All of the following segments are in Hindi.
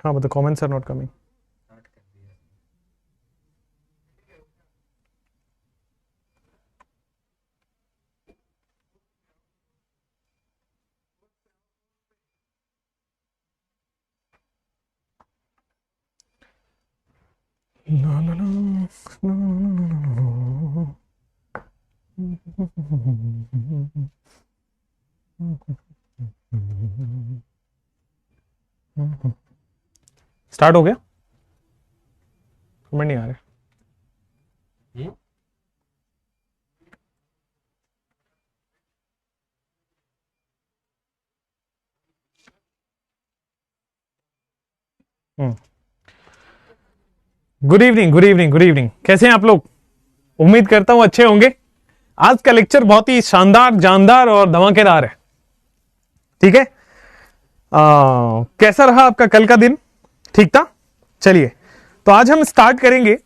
हाँ but the comments are not coming. No, no, no, no, no, no, no. Start हो गया? कमेंट नहीं आ रहे. Good evening, good evening, good evening. कैसे हैं आप लोग? उम्मीद करता हूं अच्छे होंगे. आज का लेक्चर बहुत ही शानदार, जानदार और धमाकेदार है. ठीक है. कैसा रहा आपका कल का दिन? ठीक था? चलिए, तो आज हम स्टार्ट करेंगे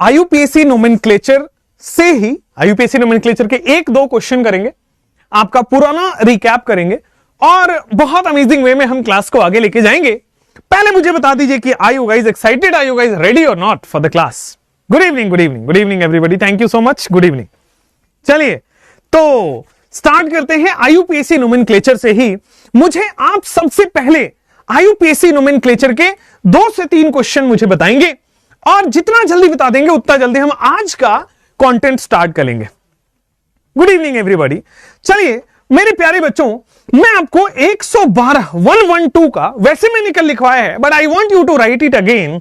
आईयूपीएससी नोमेनक्लेचर से ही. आईयूपीएससी नोमेनक्लेचर के एक दो क्वेश्चन करेंगे, आपका पुराना रिकैप करेंगे और बहुत अमेजिंग वे में हम क्लास को आगे लेके जाएंगे. पहले मुझे बता दीजिए कि are you guys excited, are you guys ready or not for the class? Good evening, good evening, good evening everybody. Thank you so much. Good evening. चलिए, तो स्टार्ट करते हैं आईयूपीएससी नोमेनक्लेचर से ही. मुझे आप सबसे पहले आईयूपीएससी नोमेनक्लेचर के 2 से 3 क्वेश्चन मुझे बताएंगे और जितना जल्दी बता देंगे उतना जल्दी हम आज का कंटेंट स्टार्ट करेंगे. Good evening everybody. चलिए मेरे प्यारे बच्चों, मैं आपको 112 112 का वैसे मैंने कल लिखवाया है, but I want you to write it again.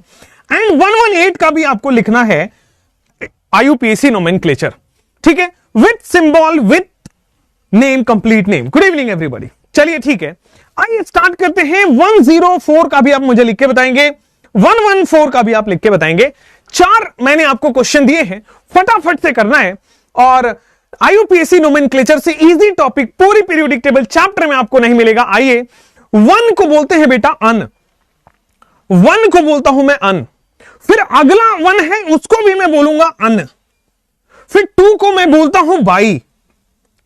And 118 का भी आपको लिखना है आईयूपीएससी नोमेनक्लेचर. ठीक है, with symbol, with name, complete name. Good evening everybody. चलिए ठीक है, आइए स्टार्ट करते हैं. 104 का भी आप मुझे लिख के बताएंगे, 114 का भी आप लिख के बताएंगे. 4 मैंने आपको क्वेश्चन दिए हैं, फटाफट से करना है. और आईयूपीएससी नोमेनक्लेचर से इजी टॉपिक पूरी पीरियोडिक टेबल चैप्टर में आपको नहीं मिलेगा. आइए, 1 को बोलते हैं बेटा अन. 1 को बोलता हूं मैं अन. फिर अगला 1 है उसको भी मैं बोलूंगा अन. फिर 2 को मैं बोलता हूं बाई.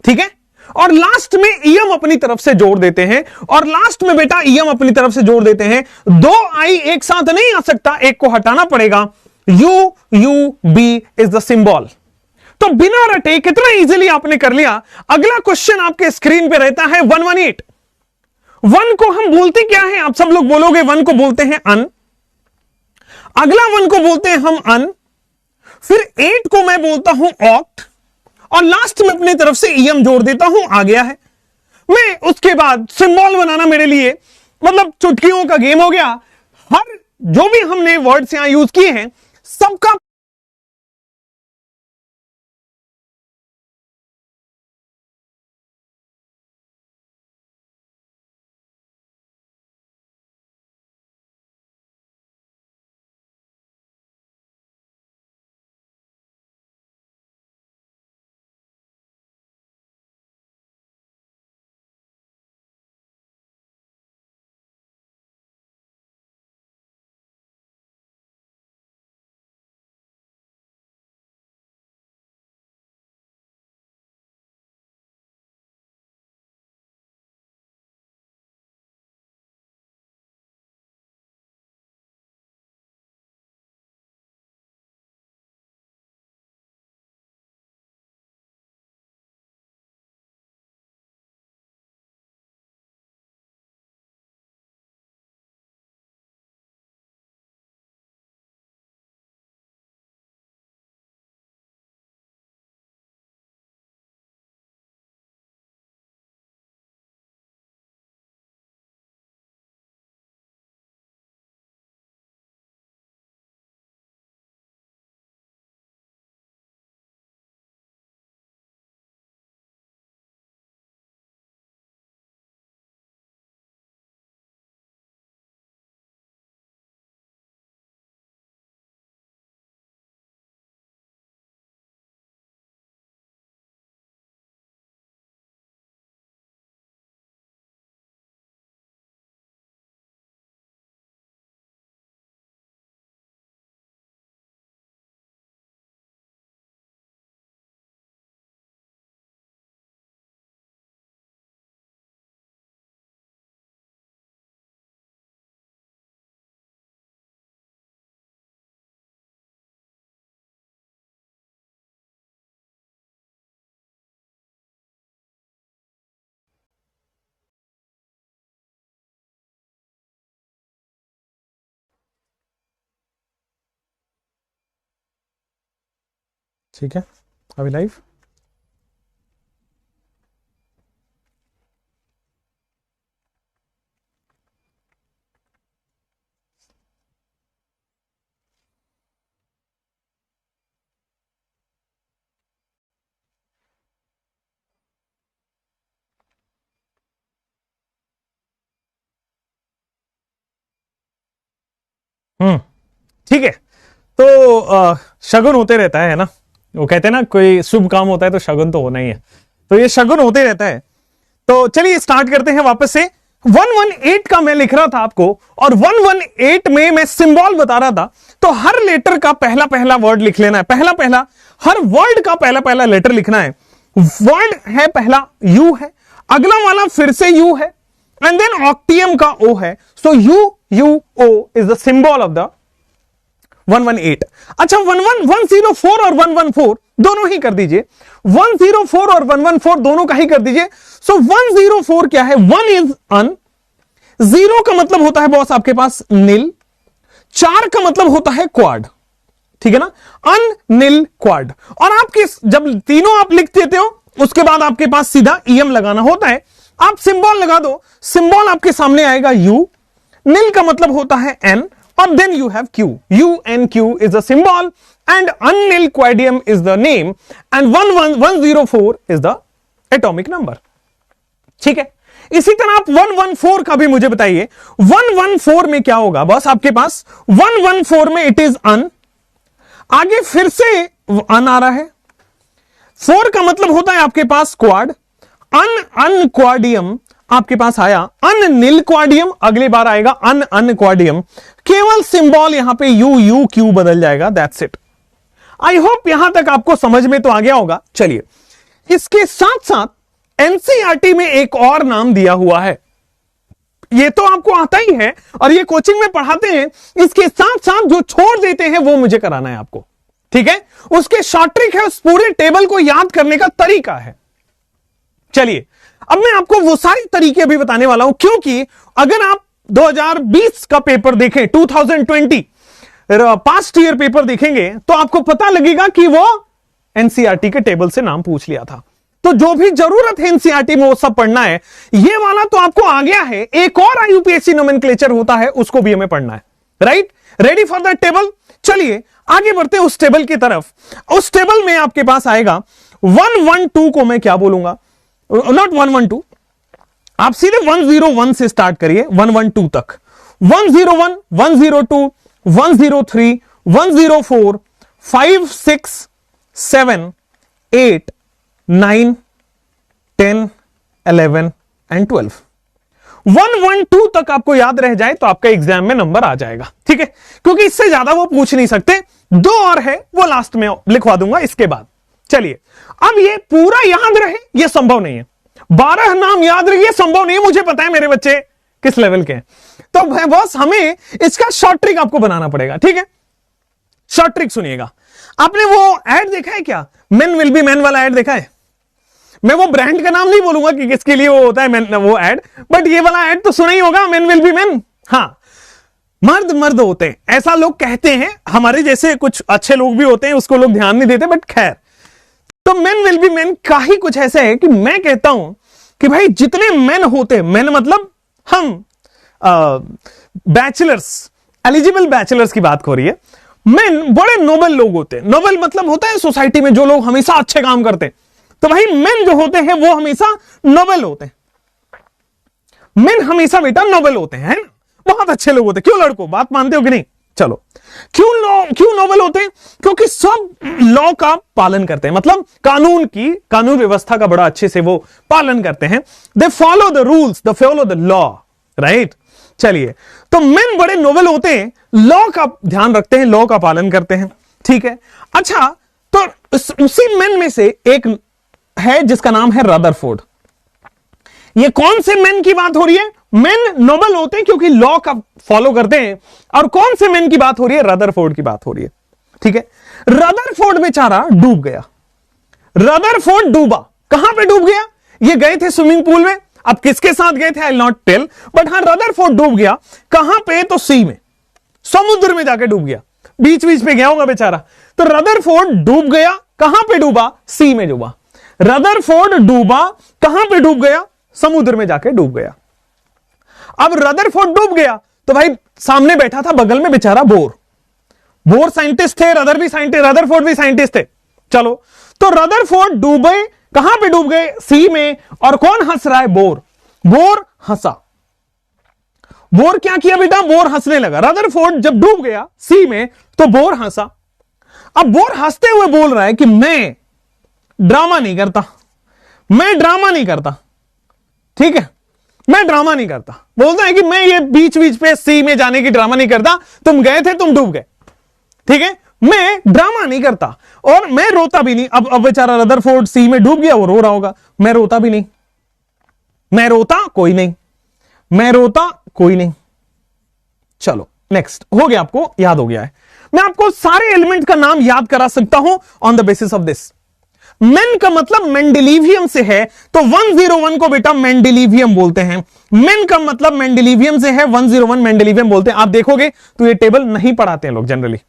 ठीक है, और लास्ट में ईएम अपनी तरफ से जोड़ देते हैं. और लास्ट में बेटा ईएम अपनी तरफ से जोड़ देते हैं. 2 आई एक साथ नहीं आ सकता, एक को हटाना पड़ेगा. U U B is the symbol. तो बिना रटे कितना इजीली आपने कर लिया. अगला क्वेश्चन आपके स्क्रीन पे रहता है 118. 1 को हम बोलते क्या है? आप सब लोग बोलोगे 1 को बोलते हैं अन. अगला 1 को बोलते हैं हम अन. फिर 8 को मैं बोलता हूं ऑक्ट. और लास्ट में अपनी तरफ से ईएम जोड़ देता हूं. आ गया है. मैं उसके बाद सिंबल बनाना मेरे लिए मतलब चुटकियों का गेम हो गया. हर जो भी हमने वर्ड्स यहां यूज किए हैं सबका ठीक है, अभी लाइव। ठीक है, तो शगुन होते रहता है ना, वो कहते हैं ना कोई शुभ काम होता है तो शगुन तो होना ही है, तो ये शगुन होते रहता है। तो चलिए स्टार्ट करते हैं वापस से। 118 का मैं लिख रहा था आपको, और 118 में मैं सिंबल बता रहा था, तो हर लेटर का पहला पहला वर्ड लिख लेना है, पहला पहला, हर वर्ड का पहला पहला लेटर लिखना है। वर्ड है पहला यू है, अगला वाला फिर से यू है, एंड देन ऑक्टियम का ओ है, so U U O is the symbol of the 118। अच्छा 104 और 114 दोनों ही कर दीजिए, 104 और 114 दोनों का ही कर दीजिए। सो 104 क्या है, 1 इज अन, 0 का मतलब होता है बॉस आपके पास नील, 4 का मतलब होता है क्वाड, ठीक है ना, अन नील क्वाड। और आपके जब तीनों आप लिख देते हो उसके बाद आपके पास सीधा ईएम लगाना होता है, आप सिंबल लगा दो, सिंबल आपके सामने आएगा यू, नील का मतलब होता है एन, और then you have Q. UNQ is the symbol and unnilquadium is the name and 104 is the atomic number. ठीक है, इसी तरह आप 114 का भी मुझे बताइए, 114 में क्या होगा बस आपके पास, 114 में इट इज अन, आगे फिर से अन आ रहा है, 4 का मतलब होता है आपके पास क्वाड, अनक्वाडियम आपके पास आया, अननिलक्वाडियम अगली बार आएगा अनक्वाडियम, केवल सिंबल यहां पे यू यू क्यू बदल जाएगा, दैट्स इट। आई होप यहां तक आपको समझ में तो आ गया होगा। चलिए इसके साथ साथ एनसीईआरटी में एक और नाम दिया हुआ है, ये तो आपको आता ही है और ये कोचिंग में पढ़ाते हैं, इसके साथ साथ जो छोड़ देते हैं वो मुझे कराना है आपको, ठीक है, उसके शॉर्ट ट्रिक है, उस पूरे टेबल को याद करने का तरीका है। चलिए अब मैं आपको वो सारे तरीके भी बताने वाला हूं, क्योंकि अगर आप 2020 का पेपर देखें, 2020 पास्ट ईयर पेपर देखेंगे तो आपको पता लगेगा कि वो एनसीईआरटी के टेबल से नाम पूछ लिया था। तो जो भी जरूरत है एनसीईआरटी में वो सब पढ़ना है, ये वाला तो आपको आ गया है, एक और आईयूपीएससी नोमेनक्लेचर होता है उसको भी हमें पढ़ना है, right, ready for that table. चलिए आगे बढ़ते हैं उस टेबल की तरफ। उस टेबल में आपके पास आएगा 112 को मैं क्या बोलूंगा, नॉट 112, आप सीधे 101 से स्टार्ट करिए 112 तक, 101, 102, 103, 104, 5, 6, 7, 8, 9, 10, 11 एंड 12। 112 तक आपको याद रह जाए तो आपका एग्जाम में नंबर आ जाएगा, ठीक है, क्योंकि इससे ज्यादा वो पूछ नहीं सकते, 2 और है वो लास्ट में लिखवा दूंगा इसके बाद। चलिए अब ये पूरा याद रहे ये संभव नहीं है, 12 नाम याद रहे ये संभव नहीं है, मुझे पता है मेरे बच्चे किस लेवल के हैं, तो बस हमें इसका शॉर्ट ट्रिक आपको बनाना पड़ेगा, ठीक है। शॉर्ट ट्रिक सुनिएगा, आपने वो एड देखा है क्या, मेन विल बी मैन वाला एड देखा है, मैं वो ब्रांड का नाम नहीं बोलूंगा कि किसके लिए वो होता है वो एड, बट ये वाला एड तो सुना ही होगा, मेन विल बी मैन। हाँ, मर्द मर्द होते हैं ऐसा लोग कहते हैं, हमारे जैसे कुछ अच्छे लोग भी होते हैं उसको लोग ध्यान नहीं देते, बट खैर, तो मेन विल बी मैन का ही कुछ ऐसा है कि मैं कहता हूं कि भाई जितने मेन होते हैं, मेन मतलब हम बैचलर्स, एलिजिबल बैचलर्स की बात हो रही है, मेन बड़े नोबल लोग होते हैं, नोबल मतलब होता है सोसाइटी में जो लोग हमेशा अच्छे काम करते हैं, तो भाई मेन जो होते हैं वो हमेशा नोबल होते हैं, मेन हमेशा बेटा नोबल होते हैं, है ना, बहुत अच्छे लोग होते हैं। क्यों लड़कों, बात मानते हो कि नहीं? चलो, क्यों नोबल होते हैं? क्योंकि सब लॉ का पालन करते हैं, मतलब कानून व्यवस्था का बड़ा अच्छे से वो पालन करते हैं, they follow the rules, they follow the law, right. चलिए, तो मेन बड़े नोबल होते हैं, लॉ का ध्यान रखते हैं, लॉ का पालन करते हैं, ठीक है। अच्छा, तो उसी मेन में से एक है जिसका नाम है रदरफोर्ड। ये कौन से मेन की बात हो रही है? मेन नोबल होते हैं क्योंकि लॉ का फॉलो करते हैं, और कौन से मेन की बात हो रही है? रदरफोर्ड की बात हो रही है, ठीक है। रदरफोर्ड बेचारा डूब गया, रदरफोर्ड डूबा, कहां पे डूब गया? ये गए थे स्विमिंग पूल में, अब किसके साथ गए थे I will not tell, but हाँ रदरफोर्ड डूब गया, कहां पे? तो सी में, समुद्र में जाके डूब गया, बीच बीच पे गया होगा बेचारा। तो रदरफोर्ड डूब गया, कहां पे डूबा? सी में डूबा। रदरफोर्ड डूबा, कहां पे डूब गया? समुद्र में जाके डूब गया। अब रदरफोर्ड डूब गया तो भाई सामने बैठा था बगल में बेचारा बोर। बोर साइंटिस्ट थे, रदरफोर्ड भी साइंटिस्ट थे। चलो, तो रदरफोर्ड डूबे, कहां पे डूब गए? सी में। और कौन हंस रहा है? बोर। बोर हंसा। बोर क्या किया बेटा? बोर हंसने लगा। रदरफोर्ड जब डूब गया सी में तो बोर हंसा। अब बोर हंसते हुए बोल रहा है कि मैं ड्रामा नहीं करता, मैं ड्रामा नहीं करता, ठीक है, मैं ड्रामा नहीं करता। बोलता है कि मैं ये बीच बीच पे सी में जाने की ड्रामा नहीं करता, तुम गए थे, तुम डूब गए, ठीक है, मैं ड्रामा नहीं करता और मैं रोता भी नहीं। अब बेचारा रदरफोर्ड सी में डूब गया, वो रो रहा होगा, मैं रोता भी नहीं, मैं रोता कोई नहीं, मैं रोता कोई नहीं। चलो नेक्स्ट, हो गया, आपको याद हो गया है। मैं आपको सारे एलिमेंट का नाम याद करा सकता हूं on the basis of this. Main का मतलब मेंडेलिवियम से है, तो 101 को बेटा मेंडेलिवियम बोलते हैं। मेन का मतलब मेंडेलिवियम से है, 101 मेंडेलिवियम बोलते हैं। आप देखोगे तो ये टेबल नहीं पढ़ाते हैं लोग जनरली,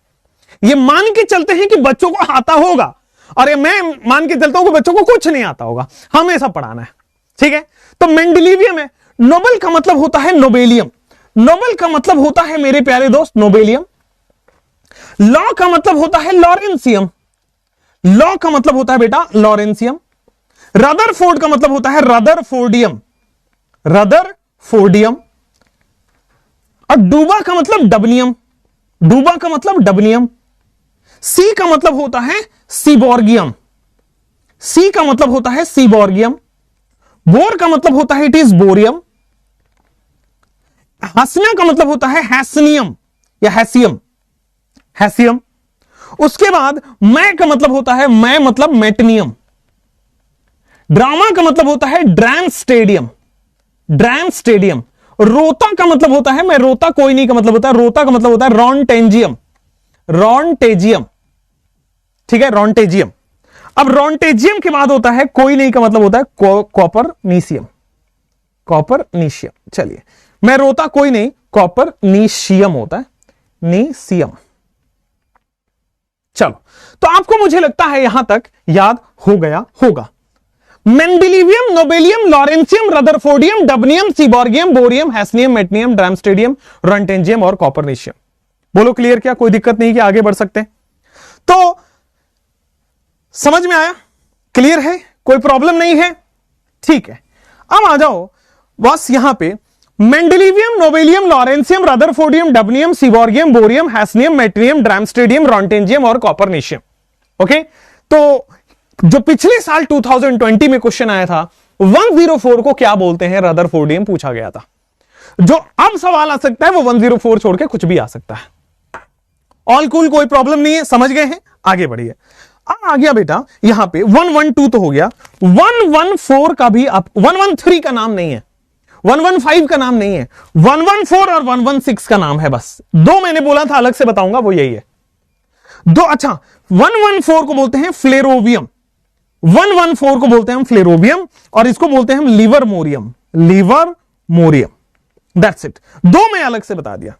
ये मान के चलते हैं कि बच्चों को आता होगा, और मैं मान के चलता हूं कि बच्चों को कुछ नहीं आता होगा, हमें ऐसा पढ़ाना है, ठीक है। तो मेंडेलिवियम है। नोबेल का मतलब होता है नोबेलियम। नोबेल का मतलब होता है मेरे प्यारे दोस्त नोबेलियम। लॉ का मतलब होता है लॉरेंसियम। लॉ का मतलब होता है बेटा लॉरेंसियम। रदरफोर्ड का मतलब होता है रदरफोर्डियम, रदरफोर्डियम। और डूबा का मतलब डबनियम, डूबा का मतलब डबनियम। सी का मतलब होता है सीबॉर्गियम, सी का मतलब होता है सीबॉर्गियम। बोर का मतलब होता है इट इज बोरियम। हंसना का मतलब होता है हैसनियम या हैसियम, हैसियम। उसके बाद मैं का मतलब होता है, मैं मतलब मेटनियम। ड्रामा का मतलब होता है ड्रैम स्टेडियम, ड्रैम स्टेडियम। रोता का मतलब होता है, मैं रोता कोई नहीं का मतलब होता है, रोता का मतलब होता है रॉन्टेंजियम, रॉन्टेजियम, ठीक है, रॉन्टेजियम। अब रॉन्टेजियम के बाद होता है कोई नहीं का मतलब होता है कॉपरनीशियम, कॉपरनीशियम। चलिए, मैं रोता कोई नहीं, कॉपरनीशियम होता है, नीशियम। चलो, तो आपको मुझे लगता है यहां तक याद हो गया होगा। मेंडेलिवियम, नोबेलियम, लॉरेंसियम, रदरफोर्डियम, डबनियम, सीबॉर्गियम, बोरियम, हैसनियम, मेटनियम, ड्रैमस्टेडियम, रॉन्टेंजियम और कॉपरनीशियम। बोलो क्लियर? क्या कोई दिक्कत नहीं कि आगे बढ़ सकते हैं? तो समझ में आया? क्लियर है? कोई प्रॉब्लम नहीं है? ठीक है, अब आ जाओ बस यहां पे। मेंडेलिवियम, नोबेलियम, लॉरेंसियम, रदरफोर्डियम, डबनियम, सीबॉर्गियम, बोरियम, हैसनियम, मेटनियम, ड्रैमस्टेडियम, रॉन्टेंजियम और कॉपरनीशियम। ओके, तो जो पिछले साल 2020 में क्वेश्चन आया था 104 को क्या बोलते हैं, रदरफोर्डियम पूछा गया था। जो अब सवाल आ सकता है वो 104 छोड़ के कुछ भी आ सकता है। ऑल कूल, कोई प्रॉब्लम नहीं है, समझ गए हैं? आगे बढ़िए। अब आ गया बेटा यहां पे 112 तो हो गया, 114 का भी, आप 113 का नाम नहीं है, 115 का नाम नहीं है, 114 और 116 का नाम है। बस दो मैंने बोला था अलग से बताऊंगा, वो यही है दो। अच्छा, 114 को बोलते हैं फ्लेरोवियम, 114 को बोलते हैं हम फ्लेरोवियम, और इसको बोलते हैं हम लिवरमोरियम, लिवरमोरियम। दैट्स इट, दो मैं अलग से बता दिया।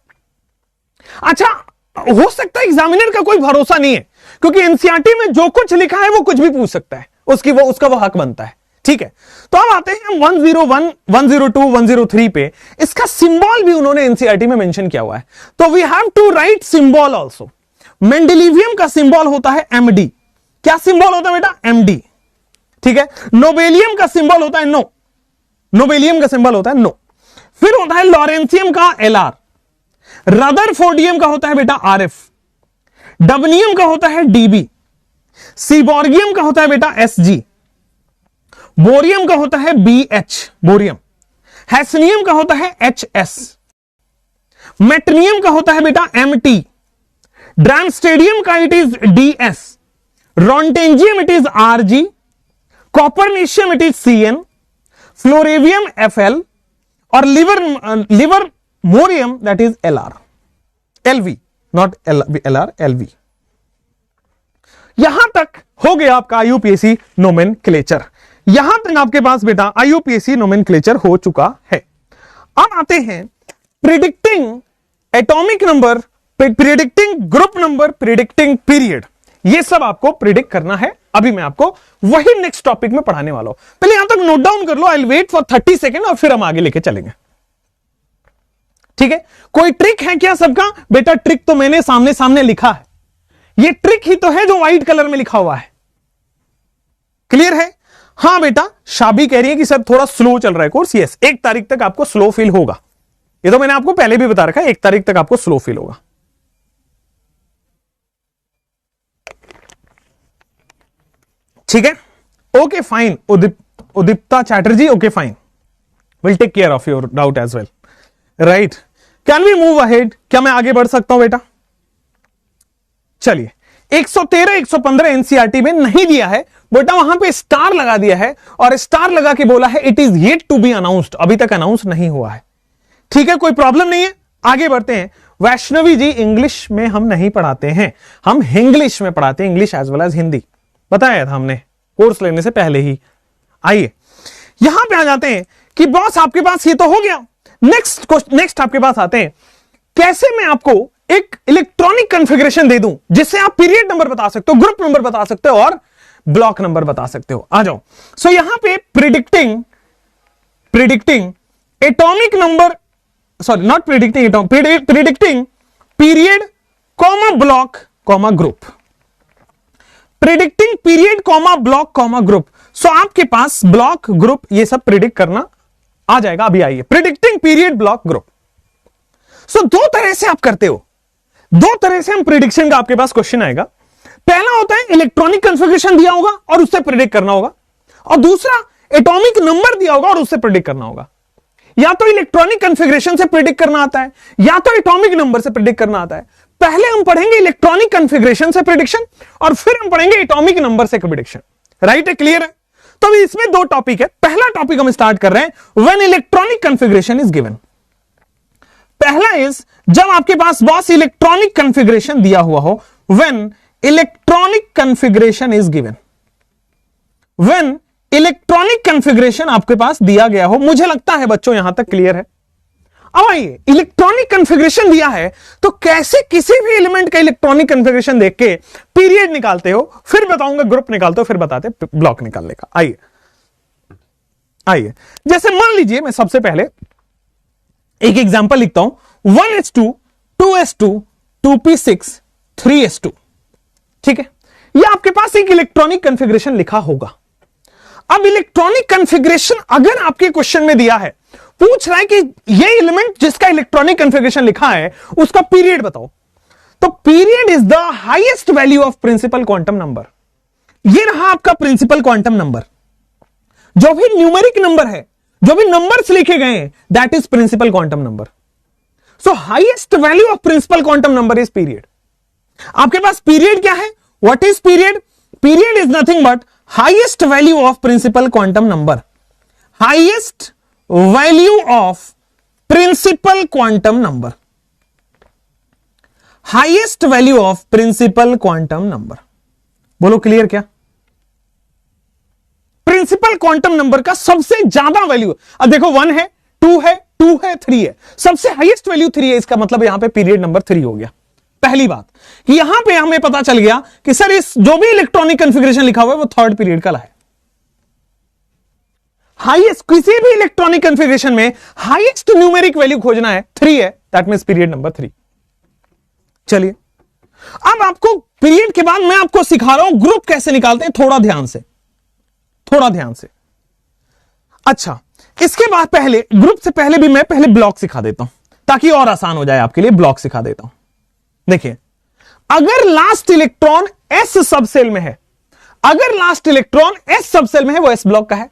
अच्छा, हो सकता है एग्जामिनर का कोई भरोसा नहीं है, क्योंकि एनसीईआरटी में जो कुछ लिखा है वो कुछ भी पूछ सकता है, उसका वो हक बनता है, ठीक है। तो अब आते हैं 101, 102, 103 पे। इसका सिंबल भी उन्होंने एनसीईआरटी में मेंशन किया हुआ है, तो we have to write symbol also. Mendelevium का सिंबल होता है एमडी। क्या सिंबल होता है बेटा? एमडी, ठीक है। नोबेलियम का सिंबल होता है नो, नोबेलियम का सिंबल होता है नो। फिर होता है लॉरेंसियम का एलआर। रदरफोर्डियम का होता है बेटा आरएफ। डबनियम का होता है डीबी। सीबॉर्गियम का होता है बेटा एसजी। बोरियम का होता है बीएच, बोरियम। हैसनियम का होता है एचएस। मेटनियम का होता है बेटा एमटी। ड्रैमस्टेडियम का it is DS. Roentgenium it is RG. Copernicium it is CN. Flerovium FL. और livermorium that is LR, LV, not LR, LV. यहां तक हो गया आपका आईयूपीएसी नोमेनक्लेचर। यहां तक आपके पास बेटा आईयूपीएसी नोमेनक्लेचर हो चुका है। अब आते हैं predicting atomic number, predicting group number, predicting period. ये सब आपको प्रिडिक्ट करना है अभी मैं आपको वही नेक्स्ट टॉपिक में पढ़ाने वाला हूं। पहले यहां तक नोट डाउन कर लो, I will wait for 30 second और फिर हम आगे लेके चलेंगे। ठीक है, कोई ट्रिक है क्या सबका? बेटा ट्रिक तो मैंने सामने सामने लिखा है, ये ट्रिक ही तो है जो व्हाइट कलर में लिखा हुआ है। क्लियर है? हां बेटा, शाबी कह रही है कि सर थोड़ा स्लो चल रहा है कोर्स। यस, 1 तारीख तक आपको स्लो फील होगा, ये तो मैंने आपको पहले भी बता रखा है, 1 तारीख तक आपको स्लो फील होगा। ठीक है, okay fine. Udipta Chatterjee, okay fine, will take care of your doubt as well, right. Can we move ahead? क्या मैं आगे बढ़ सकता हूं बेटा? चलिए, 113 115 एनसीईआरटी में नहीं दिया है बेटा, वहां पे स्टार लगा दिया है और स्टार लगा के बोला है it is yet to be announced, अभी तक अनाउंस नहीं हुआ है। ठीक है, कोई प्रॉब्लम नहीं है, आगे बढ़ते हैं। वैष्णवी जी, इंग्लिश में हम नहीं पढ़ाते हैं, हम हिंग्लिश में पढ़ाते हैं, English as well as Hindi, बताया था हमने कोर्स लेने से पहले ही। आइए यहां पे आ जाते हैं कि बॉस आपके पास ये तो हो गया, नेक्स्ट आपके पास आते हैं, कैसे मैं आपको एक इलेक्ट्रॉनिक कॉन्फ़िगरेशन दे दूं जिससे आप पीरियड नंबर बता सकते हो, ग्रुप नंबर बता सकते हो और ब्लॉक नंबर बता सकते हो। आ जाओ। सो यहां पे predicting atomic number, sorry not predicting atom, predicting period comma block comma group, predicting period comma block comma group. So आपके पास ब्लॉक ग्रुप ये सब प्रिडिक्ट करना आ जाएगा। अभी आइए, प्रिडिक्टिंग पीरियड ब्लॉक ग्रुप। सो 2 तरह से आप करते हो, 2 तरह से हम प्रिडिक्शन का आपके पास क्वेश्चन आएगा। पहला होता है इलेक्ट्रॉनिक कॉन्फ़िगरेशन दिया होगा और उससे प्रिडिक्ट करना होगा, और दूसरा एटॉमिक नंबर दिया होगा और उससे प्रिडिक्ट करना होगा। या तो इलेक्ट्रॉनिक कॉन्फ़िगरेशन से प्रिडिक्ट करना आता है या तो एटॉमिक नंबर से प्रिडिक्ट करना आता है। पहले हम पढ़ेंगे इलेक्ट्रॉनिक कॉन्फ़िगरेशन से प्रिडिक्शन और फिर हम पढ़ेंगे एटॉमिक नंबर से प्रिडिक्शन। राइट है, क्लियर है? तो इसमें 2 टॉपिक है। पहला टॉपिक हम स्टार्ट कर रहे हैं, when electronic configuration is given. पहला इज जब आपके पास बॉस इलेक्ट्रॉनिक कॉन्फ़िगरेशन दिया हुआ हो, when electronic configuration is given, when electronic configuration आपके पास दिया गया हो। मुझे लगता है बच्चों यहां तक क्लियर है। अब आइए, इलेक्ट्रॉनिक कॉन्फ़िगरेशन दिया है तो कैसे किसी भी एलिमेंट का इलेक्ट्रॉनिक कॉन्फ़िगरेशन देख के पीरियड निकालते हो, फिर बताऊंगा ग्रुप निकालते हो, फिर बताते ब्लॉक निकालने का। आइए, जैसे मान लीजिए मैं सबसे पहले एक एग्जांपल लिखता हूं, 1s2 2s2 2p6 3s2। ठीक है, यह आपके पास एक इलेक्ट्रॉनिक कॉन्फ़िगरेशन लिखा होगा। अब इलेक्ट्रॉनिक कॉन्फ़िगरेशन अगर आपके क्वेश्चन में दिया है, पूछ रहा है कि ये एलिमेंट जिसका इलेक्ट्रॉनिक कॉन्फ़िगरेशन लिखा है उसका पीरियड बताओ, तो period is the highest value of principal quantum number. ये रहा आपका प्रिंसिपल क्वांटम नंबर। जो भी न्यूमेरिक नंबर है, जो भी नंबर्स लिखे गए हैं, that is principal quantum number. So highest value of principal quantum number is period. आपके पास पीरियड क्या है? What is period? Period is nothing but highest value of principal quantum number, highest value of principal quantum number, highest value of principal quantum number. बोलो क्लियर क्या? प्रिंसिपल क्वांटम नंबर का सबसे ज्यादा वैल्यू, अब देखो 1 है, 2 है, 2 है, 3 है, सबसे हाईएस्ट वैल्यू 3 है। इसका मतलब यहां पे पीरियड नंबर 3 हो गया। पहली बात कि यहां पे हमें पता चल गया कि सर इस जो भी इलेक्ट्रॉनिक कॉन्फ़िगरेशन लिखा हुआ है वो 3rd पीरियड का है। हाईएस्ट किसी भी इलेक्ट्रॉनिक कॉन्फ़िगरेशन में हाईएस्ट न्यूमेरिक वैल्यू खोजना है, 3 है, दैट मींस पीरियड नंबर 3। चलिए, अब आपको पीरियड के बाद मैं आपको सिखा रहा हूं ग्रुप कैसे निकालते हैं, थोड़ा ध्यान से। अच्छा, इसके बाद पहले ग्रुप से पहले भी मैं पहले ब्लॉक सिखा देता हूं ताकि और आसान हो जाए आपके लिए। ब्लॉक सिखा देता हूं। देखिए, अगर लास्ट इलेक्ट्रॉन एस सबसेल में है, अगर लास्ट इलेक्ट्रॉन एस सबसेल में है वो एस ब्लॉक का है।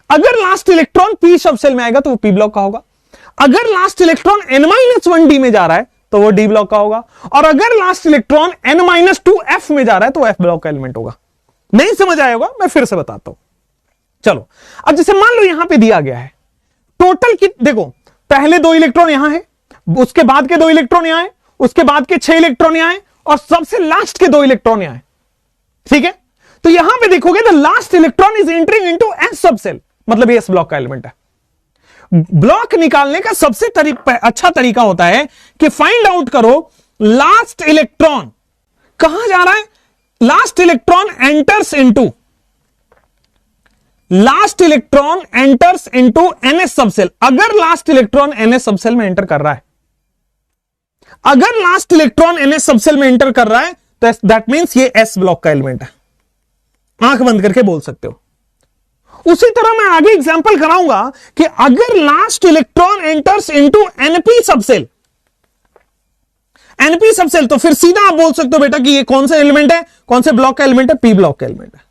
अगर लास्ट इलेक्ट्रॉन पी सबसेल में आएगा तो वो पी ब्लॉक का होगा। अगर लास्ट इलेक्ट्रॉन n-1d में जा रहा है तो वो डी ब्लॉक का होगा। और अगर लास्ट इलेक्ट्रॉन n-2f में जा रहा है तो एफ ब्लॉक का एलिमेंट होगा। नहीं समझ आया होगा, मैं फिर से बताता हूं। चलो, अब जैसे मान लो यहां पे दिया गया है टोटल की, देखो पहले 2 इलेक्ट्रॉन यहां है, उसके बाद के 2 इलेक्ट्रॉन यहां है, उसके बाद के 6 इलेक्ट्रॉन यहां है और सबसे लास्ट के 2 इलेक्ट्रॉन यहां है। ठीक है, तो यहां पे देखोगे the last electron is entering into S subshell, मतलब ये एस ब्लॉक का एलिमेंट है। ब्लॉक निकालने का सबसे अच्छा तरीका होता है कि फाइंड आउट करो लास्ट इलेक्ट्रॉन कहां जा रहा है, last electron enters into NS subshell. अगर लास्ट इलेक्ट्रॉन NS सबसेल में एंटर कर रहा है, अगर लास्ट इलेक्ट्रॉन NS सबसेल में एंटर कर रहा है तो दैट मींस ये S ब्लॉक का एलिमेंट है। आंख बंद करके बोल सकते हो। उसी तरह मैं आगे एग्जांपल कराऊंगा कि अगर last electron enters into NP subshell, NP subshell, तो फिर सीधा आप बोल सकते हो बेटा कि ये कौन सा एलिमेंट है, कौन से ब्लॉक का एलिमेंट है, P ब्लॉक का एलिमेंट है।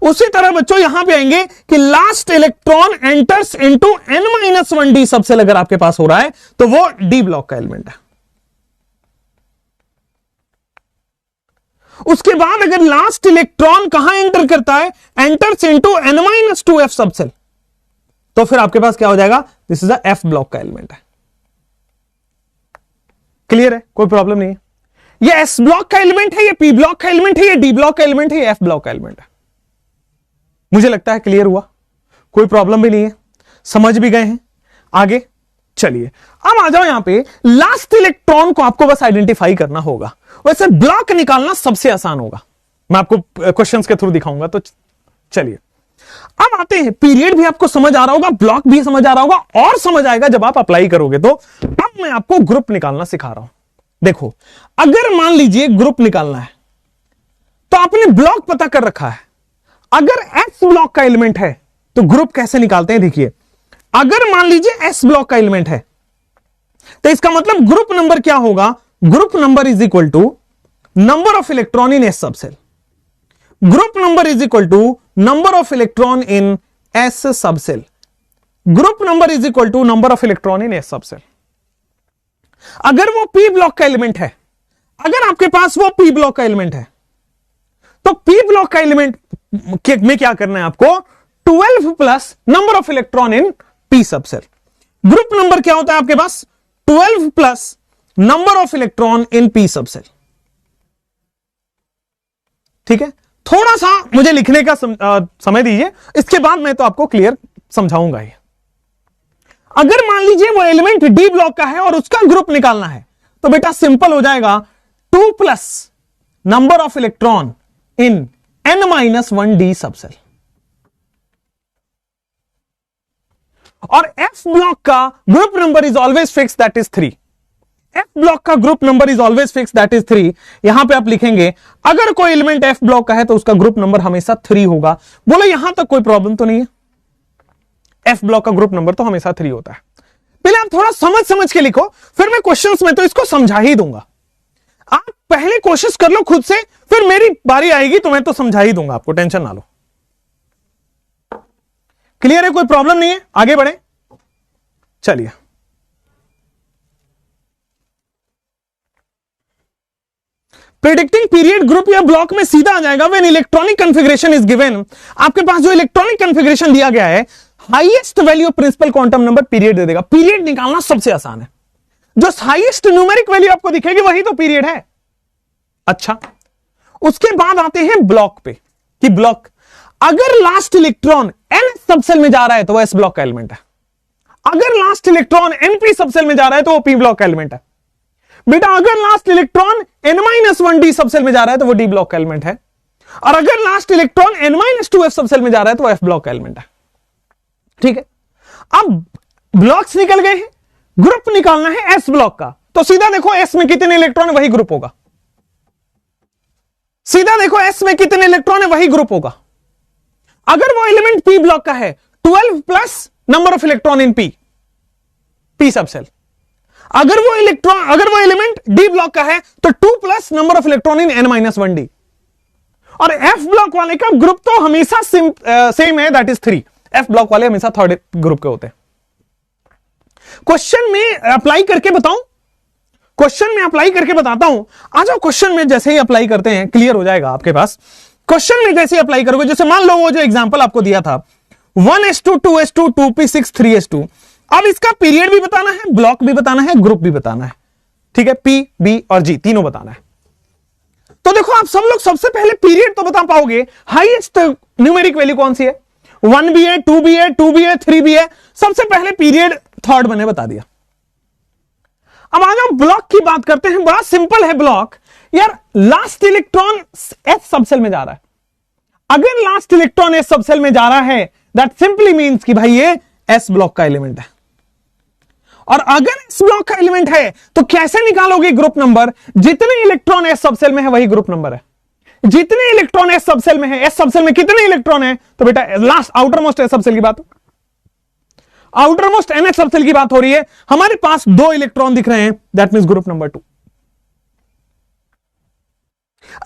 उसी तरह बच्चों यहां पे आएंगे कि last electron enters into N-1D subshell अगर आपके पास हो रहा है तो वो D ब्लॉक का एलिमेंट है। उसके बाद अगर लास्ट इलेक्ट्रॉन कहां एंटर करता है, एंटर्स इनटू N-2F सबसेल, तो फिर आपके पास क्या हो जाएगा, this is a F block का एलिमेंट है। क्लियर है, कोई प्रॉब्लम नहीं है। ये S ब्लॉक का एलिमेंट है, ये P ब्लॉक का एलिमेंट है, ये D ब्लॉक का एलिमेंट है, ये F ब्लॉक का एलिमेंट है। मुझे लगता है क्लियर हुआ, कोई प्रॉब्लम भी नहीं है, समझ भी गए हैं। आगे चलिए, अब आ जाओ यहां पे। लास्ट इलेक्ट्रॉन को आपको बस आइडेंटिफाई करना होगा, वैसे ब्लॉक निकालना सबसे आसान होगा। मैं आपको क्वेश्चंस के थ्रू दिखाऊंगा। तो चलिए अब आते हैं, पीरियड भी आपको समझ आ रहा होगा, ब्लॉक भी समझ आ रहा होगा, और समझ आएगा जब आप अप्लाई करोगे। तो अब मैं आपको ग्रुप निकालना सिखा रहा हूं। देखो, अगर मान लीजिए ग्रुप निकालना है तो आपने ब्लॉक पता कर रखा है। अगर S ब्लॉक का एलिमेंट है तो ग्रुप कैसे निकालते हैं, देखिए। अगर मान लीजिए S ब्लॉक का एलिमेंट है तो इसका मतलब ग्रुप नंबर क्या होगा, group number is equal to number of electron in S subshell. Group number is equal to number of electron in S subshell. Group number is equal to number of electron in S subshell. अगर वो P ब्लॉक का एलिमेंट है, अगर आपके पास वो P ब्लॉक का एलिमेंट है, तो P ब्लॉक का एलिमेंट में क्या करना है आपको, 12 plus number of electron in P subshell. Group number क्या होता है आपके पास, 12 plus number of electron in P subshell. ठीक है, थोड़ा सा मुझे लिखने का समय दीजिए, इसके बाद मैं तो आपको क्लियर समझाऊंगा ही। अगर मान लीजिए वो एलिमेंट D ब्लॉक का है और उसका ग्रुप निकालना है, तो बेटा सिंपल हो जाएगा, 2 plus number of electron in N-1D subshell. और F ब्लॉक का group number is always fix, that is 3। F block का group number is always fix, that is 3। यहां पे आप लिखेंगे अगर कोई एलिमेंट F ब्लॉक का है तो उसका ग्रुप नंबर हमेशा 3 होगा। बोलो यहां तक कोई प्रॉब्लम तो नहीं है, F ब्लॉक का ग्रुप नंबर तो हमेशा 3 होता है। पहले आप थोड़ा समझ के लिखो, फिर मैं क्वेश्चंस में तो इसको समझा ही दूंगा। आप पहले कोशिश कर लो खुद से, फिर मेरी बारी आएगी तो मैं तो समझा ही दूंगा आपको, टेंशन ना लो। क्लियर है, कोई प्रॉब्लम नहीं है, आगे बढ़े। चलिए, प्रेडिक्टिंग पीरियड ग्रुप या ब्लॉक में सीधा आ जाएगा। When electronic configuration is given, आपके पास जो इलेक्ट्रॉनिक कॉन्फ़िगरेशन दिया गया है, highest value of principal quantum number period दे देगा। पीरियड निकालना सबसे आसान है, जो हाईएस्ट न्यूमेरिक वैल्यू आपको दिखेगी वही तो पीरियड है। अच्छा, उसके बाद आते हैं ब्लॉक पे, कि ब्लॉक अगर लास्ट इलेक्ट्रॉन N सबसेल में जा रहा है तो वह S ब्लॉक का एलिमेंट है। अगर लास्ट इलेक्ट्रॉन NP सबसेल में जा रहा है तो वो P ब्लॉक का एलिमेंट है। बेटा अगर लास्ट इलेक्ट्रॉन N-1D सबसेल में जा रहा है तो वो D ब्लॉक का एलिमेंट है, और अगर लास्ट इलेक्ट्रॉन N-2F सबसेल में जा रहा है तो वो F ब्लॉक का एलिमेंट है। ठीक है, अब ब्लॉक्स निकल गए हैं, ग्रुप निकालना है S ब्लॉक का। तो सीधा देखो S में कितने इलेक्ट्रॉन है वही ग्रुप होगा। सीधा देखो S में कितने इलेक्ट्रॉन है वही ग्रुप होगा। अगर वो एलिमेंट P ब्लॉक का है, 12 plus number of electron in P subshell. अगर वो एलिमेंट D ब्लॉक का है तो 2 plus number of electron in N-1D। और F ब्लॉक वाले का ग्रुप तो हमेशा सेम है, दैट इज 3। F ब्लॉक वाले हमेशा थर्ड ग्रुप के होते हैं। क्वेश्चन में अप्लाई करके बताऊं, क्वेश्चन में अप्लाई करके बताता हूं। आ जाओ, क्वेश्चन में जैसे ही अप्लाई करते हैं क्लियर हो जाएगा आपके पास। क्वेश्चन में जैसे ही अप्लाई करोगे, जैसे मान लो वो जो एग्जांपल आपको दिया था 1s2 2s2 2p6 3s2, अब इसका पीरियड भी बताना है, ब्लॉक भी बताना है, ग्रुप भी बताना है। ठीक है, P, B और G तीनों बताना है। तो देखो, आप सब लोग सबसे पहले पीरियड तो बता पाओगे, हाईएस्ट न्यूमेरिक वैल्यू कौन सी है, 1 भी है, 2 भी है, 2 भी है, 3 भी है। सबसे पहले पीरियड थर्ड मैंने बता दिया। अब आ जाओ ब्लॉक की बात करते हैं। बड़ा सिंपल है ब्लॉक, यार लास्ट इलेक्ट्रॉन एस सबसेल में जा रहा है, अगर लास्ट इलेक्ट्रॉन एस सबसेल में जा रहा है दैट सिंपली मींस कि भाई ये एस ब्लॉक का एलिमेंट है। और अगर एस ब्लॉक का एलिमेंट है तो कैसे निकालोगे ग्रुप नंबर? जितने इलेक्ट्रॉन एस सबसेल में है वही ग्रुप नंबर है। जितने इलेक्ट्रॉन एस सबसेल में है, एस सबसेल में कितने इलेक्ट्रॉन है? तो बेटा last outer most S subshell की बात, आउटर मोस्ट एनएच सबसेल की बात हो रही है। हमारे पास 2 इलेक्ट्रॉन दिख रहे हैं, दैट मींस ग्रुप नंबर 2।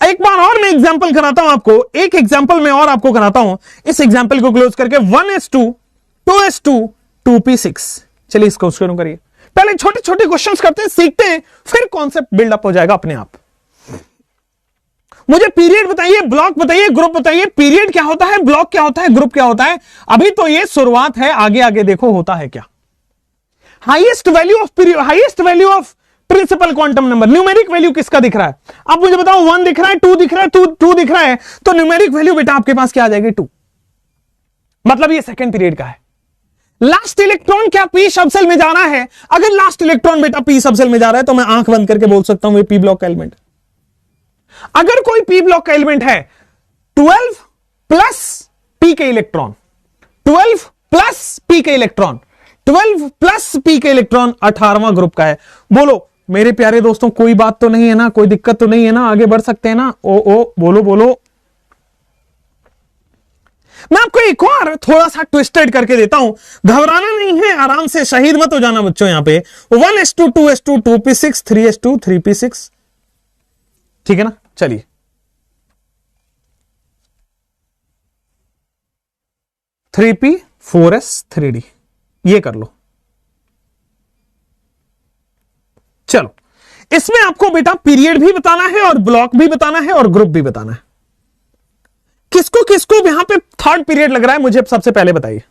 एक बार और मैं एग्जांपल कराता हूं आपको, एक एग्जांपल मैं और आपको कराता हूं। इस एग्जांपल को क्लोज करके 1s2 2s2 2p6, चलिए इसको शुरू करिए। पहले छोटे छोटे क्वेश्चंस करते हैं, सीखते हैं, फिर कॉन्सेप्ट बिल्डअप हो जाएगा अपने आप। मुझे पीरियड बताइए, ब्लॉक बताइए, ग्रुप बताइए। पीरियड क्या होता है, ब्लॉक क्या होता है, ग्रुप क्या होता है? अभी तो ये शुरुआत है, आगे आगे देखो होता है क्या। Highest value of period, highest value of principal quantum number, numeric value किसका दिख रहा है? अब मुझे बताओ 1 दिख रहा है, 2 दिख रहा है, 2 दिख रहा है, तो न्यूमेरिक वैल्यू बेटा आपके पास क्या आ जाएगी? 2। मतलब ये सेकंड पीरियड का है। लास्ट इलेक्ट्रॉन क्या पी सबसेल में जाना है? अगर लास्ट इलेक्ट्रॉन बेटा पी सबसेल में जा रहा है तो मैं आंख बंद करके बोल सकता हूं ये पी ब्लॉक का एलिमेंट। अगर कोई पी ब्लॉक का एलिमेंट है 12 प्लस पी के इलेक्ट्रॉन, 12 प्लस पी के इलेक्ट्रॉन, 12 प्लस पी के इलेक्ट्रॉन 18वां ग्रुप का है। बोलो मेरे प्यारे दोस्तों, कोई बात तो नहीं है ना, कोई दिक्कत तो नहीं है ना, आगे बढ़ सकते हैं ना? ओ बोलो बोलो। मैं आपको एक और थोड़ा सा ट्विस्टेड करके देता हूं, घबराना नहीं है, आराम से, शहीद मत हो जाना बच्चों। यहां पे 1s2 2s2 2p6 3s2 3p6, ठीक है ना? चलिए थ्री पी 4s 3d, ये कर लो। चलो इसमें आपको बेटा पीरियड भी बताना है और ब्लॉक भी बताना है और ग्रुप भी बताना है। किसको किसको यहां पे थर्ड पीरियड लग रहा है मुझे सबसे पहले बताइए।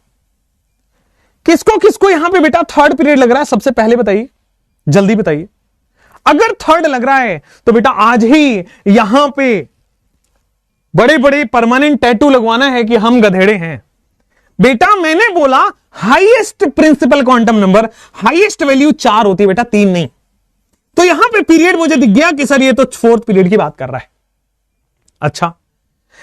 किसको किसको यहां पे बेटा थर्ड पीरियड लग रहा है सबसे पहले बताइए, जल्दी बताइए। अगर थर्ड लग रहा है तो बेटा आज ही यहां पे बड़े बड़े परमानेंट टैटू लगवाना है कि हम गधेड़े हैं। बेटा मैंने बोला highest principal quantum number, highest value 4 होती है बेटा, 3 नहीं। तो यहां पे पीरियड मुझे दिख गया कि सर ये तो फोर्थ पीरियड की बात कर रहा है। अच्छा,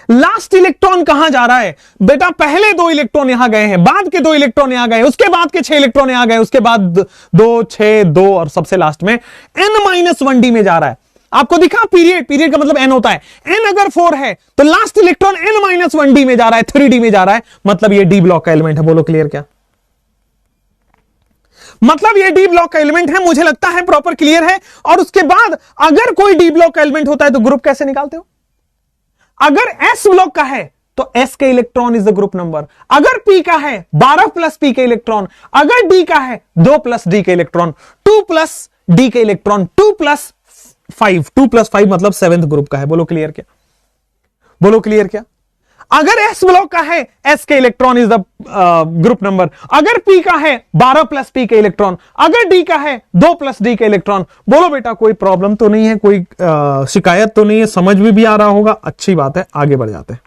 लास्ट इलेक्ट्रॉन कहां जा रहा है? बेटा पहले 2 इलेक्ट्रॉन यहां गए हैं, बाद के 2 इलेक्ट्रॉन यहां गए, उसके बाद के 6 इलेक्ट्रॉन यहां गए, उसके बाद 2 6 2 और सबसे लास्ट में n-1d में जा रहा है। आपको दिखा पीरियड, पीरियड का मतलब n होता है। n अगर 4 है तो लास्ट इलेक्ट्रॉन n-1d में जा रहा है, 3d में जा रहा है, मतलब ये डी ब्लॉक का एलिमेंट है। बोलो क्लियर क्या? मतलब ये डी ब्लॉक का एलिमेंट है। मुझे लगता है प्रॉपर क्लियर है। और उसके बाद अगर कोई डी ब्लॉक का एलिमेंट होता है तो ग्रुप कैसे निकालते हो? अगर एस ब्लॉक का है तो एस के electron is the group number. अगर पी का है 12 प्लस पी के इलेक्ट्रॉन, अगर डी का है 2 प्लस डी के इलेक्ट्रॉन, 2 प्लस डी के इलेक्ट्रॉन, 2 प्लस 5 मतलब 7th ग्रुप का है। बोलो क्लियर क्या? बोलो क्लियर क्या? अगर एस ब्लॉक का है एस के electron is the group number. अगर पी का है 12 प्लस पी के इलेक्ट्रॉन, अगर डी का है 2 प्लस डी के इलेक्ट्रॉन। बोलो बेटा कोई प्रॉब्लम तो नहीं है, कोई शिकायत तो नहीं है, समझ में भी आ रहा होगा। अच्छी बात है, आगे बढ़ जाते हैं।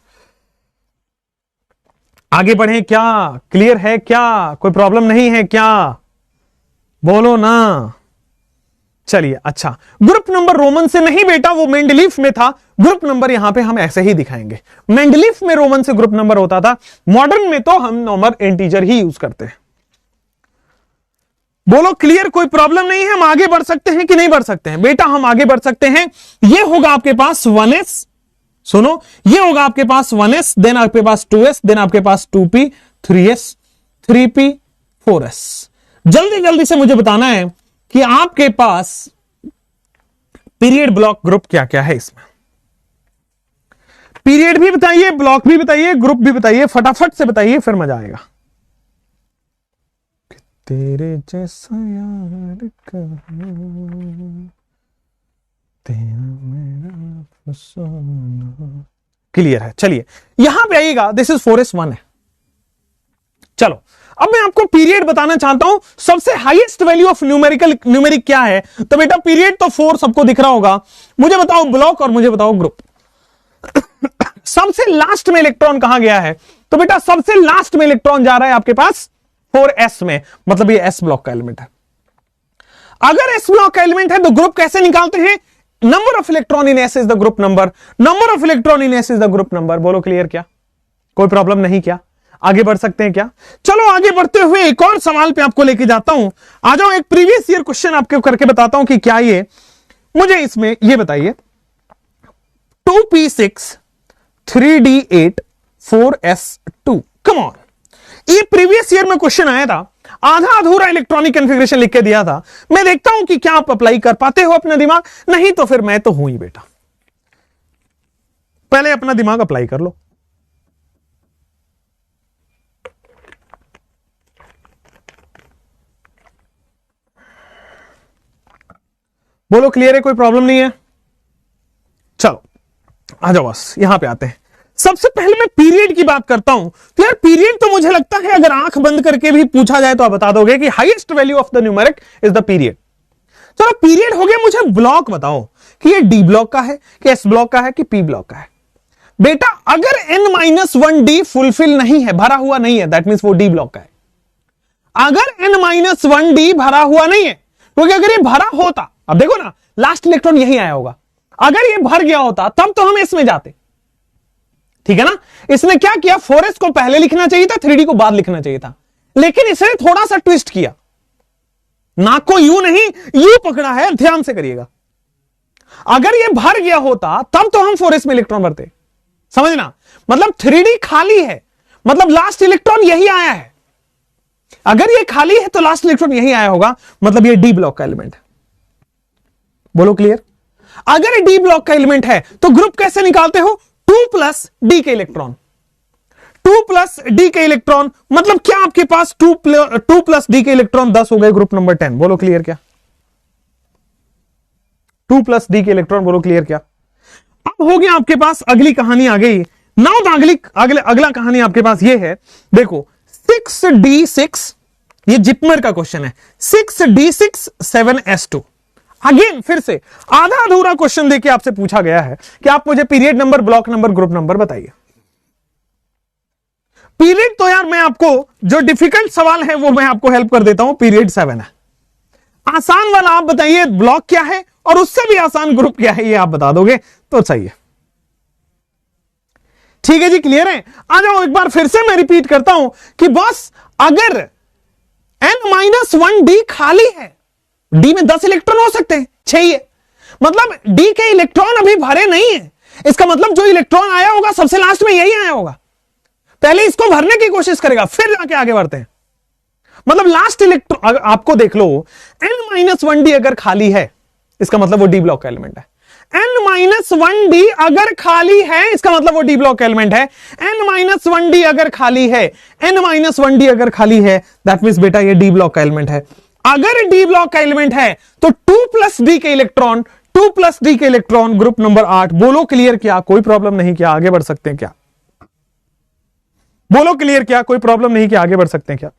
आगे बढ़े क्या? क्लियर है क्या? कोई प्रॉब्लम नहीं है क्या? बोलो ना। चलिए अच्छा, ग्रुप नंबर रोमन से नहीं बेटा, वो मेंडलीफ में था। ग्रुप नंबर यहां पे हम ऐसे ही दिखाएंगे। मेंडलीफ में रोमन से ग्रुप नंबर होता था, मॉडर्न में तो हम नंबर इंटीजर ही यूज करते हैं। बोलो क्लियर, कोई प्रॉब्लम नहीं है। हम आगे बढ़ सकते हैं कि नहीं बढ़ सकते हैं? बेटा हम आगे बढ़ सकते हैं। ये होगा आपके पास 1s, सुनो, ये होगा आपके पास 1s, देन आपके पास 2s, देन आपके पास 2p 3s 3p 4s। जल्दी जल्दी से मुझे बताना है कि आपके पास पीरियड, ब्लॉक, ग्रुप क्या क्या है इसमें। पीरियड भी बताइए, ब्लॉक भी बताइए, ग्रुप भी बताइए, फटाफट से बताइए, फिर मजा आएगा। तेरे जैसा यार कहाँ, तेरा मेरा फसाना। क्लियर है? चलिए यहां पे आइएगा, दिस इज 4s1 है। चलो अब मैं आपको पीरियड बताना चाहता हूं। सबसे हाईएस्ट वैल्यू ऑफ न्यूमेरिक क्या है? तो बेटा पीरियड तो 4 सबको दिख रहा होगा। मुझे बताओ ब्लॉक और मुझे बताओ ग्रुप। सबसे लास्ट में इलेक्ट्रॉन कहां गया है? तो बेटा सबसे लास्ट में इलेक्ट्रॉन जा रहा है आपके पास 4s में, मतलब ये s ब्लॉक का एलिमेंट है। अगर s ब्लॉक का एलिमेंट है तो ग्रुप कैसे निकालते हैं? Number of electron in S is the group number, number of electron in S is the group number. बोलो क्लियर क्या? कोई प्रॉब्लम नहीं क्या? आगे बढ़ सकते हैं क्या? चलो आगे बढ़ते हुए एक और सवाल पे आपको लेके जाता हूं। आ जाओ, एक प्रीवियस ईयर क्वेश्चन आपको करके बताता हूं कि क्या ये, मुझे इसमें ये बताइए 2p6 3d8 4s2, come on. ये प्रीवियस ईयर में क्वेश्चन आया था, आधा अधूरा इलेक्ट्रॉनिक कॉन्फ़िगरेशन लिख के दिया था। मैं देखता हूं कि क्या आप अप्लाई कर पाते हो अपना दिमाग, नहीं तो फिर मैं तो हूं ही बेटा। पहले अपना दिमाग अप्लाई कर लो। बोलो क्लियर है, कोई प्रॉब्लम नहीं है? चलो आ जाओ, बस यहां पे आते हैं। सबसे पहले मैं पीरियड की बात करता हूं। तो यार पीरियड तो मुझे लगता है अगर आंख बंद करके भी पूछा जाए तो आप बता दोगे कि highest value of the numeric is the period. चलो पीरियड हो गया, मुझे ब्लॉक बताओ कि ये डी ब्लॉक का है कि एस ब्लॉक का है कि पी ब्लॉक का है। बेटा अगर n-1d फुलफिल नहीं है, भरा हुआ नहीं है, दैट मींस वो डी ब्लॉक का है। अगर n-1d भरा हुआ नहीं है, क्योंकि अगर ये भरा होता, अब देखो ना लास्ट इलेक्ट्रॉन यही आया होगा, अगर ये भर गया होता तब तो हम इसमें जाते, ठीक है ना। इसने क्या किया, 4s को पहले लिखना चाहिए था, 3d को बाद लिखना चाहिए था, लेकिन इसने थोड़ा सा ट्विस्ट किया, नाक को यू नहीं यू पकड़ा है, ध्यान से करिएगा। अगर ये भर गया होता तब तो हम 4s में इलेक्ट्रॉन भरते, समझना। मतलब 3d खाली है, मतलब लास्ट इलेक्ट्रॉन यही आया है। अगर ये खाली है तो लास्ट इलेक्ट्रॉन यही आया होगा, मतलब ये डी ब्लॉक का एलिमेंट है। बोलो क्लियर? अगर ये डी ब्लॉक का एलिमेंट है तो ग्रुप कैसे निकालते हो? 2 प्लस डी के इलेक्ट्रॉन, 2 प्लस डी के इलेक्ट्रॉन, मतलब क्या आपके पास 2 प्लस डी के इलेक्ट्रॉन 10 हो गए, ग्रुप नंबर 10। बोलो क्लियर क्या? 2 प्लस डी के इलेक्ट्रॉन, बोलो क्लियर क्या? अब हो गया आपके पास, अगली कहानी आ गई। नाउ अगला कहानी आपके पास ये है, देखो 6d6, ये जिपमर का क्वेश्चन है, 6d6 7s2। अगेन फिर से आधा अधूरा क्वेश्चन देके आपसे पूछा गया है कि आप मुझे period number, block number, group number बताइए। पीरियड तो यार मैं आपको, जो डिफिकल्ट सवाल है वो मैं आपको हेल्प कर देता हूं, पीरियड 7 है। आसान वाला आप बताइए ब्लॉक क्या है, और उससे भी आसान ग्रुप क्या है, ये आप बता दोगे तो सही है। ठीक है जी, क्लियर है? आ जाओ, एक बार फिर से मैं रिपीट करता हूं कि बॉस अगर n-1d खाली है, डी में 10 इलेक्ट्रॉन हो सकते हैं, 6 ही है, मतलब डी के इलेक्ट्रॉन अभी भरे नहीं है। इसका मतलब जो इलेक्ट्रॉन आया होगा सबसे लास्ट में यही आया होगा, पहले इसको भरने की कोशिश करेगा फिर जाके आगे बढ़ते हैं। मतलब लास्ट इलेक्ट्रॉन, आपको देख लो n-1d अगर खाली है इसका मतलब वो डी ब्लॉक का एलिमेंट है। n-1d अगर खाली है इसका मतलब वो डी ब्लॉक का एलिमेंट है। n-1d अगर खाली है, n-1d अगर खाली है, दैट मींस बेटा ये डी ब्लॉक का एलिमेंट है। अगर डी ब्लॉक का एलिमेंट है तो 2 प्लस डी के इलेक्ट्रॉन, 2 प्लस डी के इलेक्ट्रॉन, ग्रुप नंबर 8। बोलो क्लियर क्या? कोई प्रॉब्लम नहीं क्या? आगे बढ़ सकते हैं क्या? बोलो क्लियर क्या? कोई प्रॉब्लम नहीं क्या? आगे बढ़ सकते हैं क्या?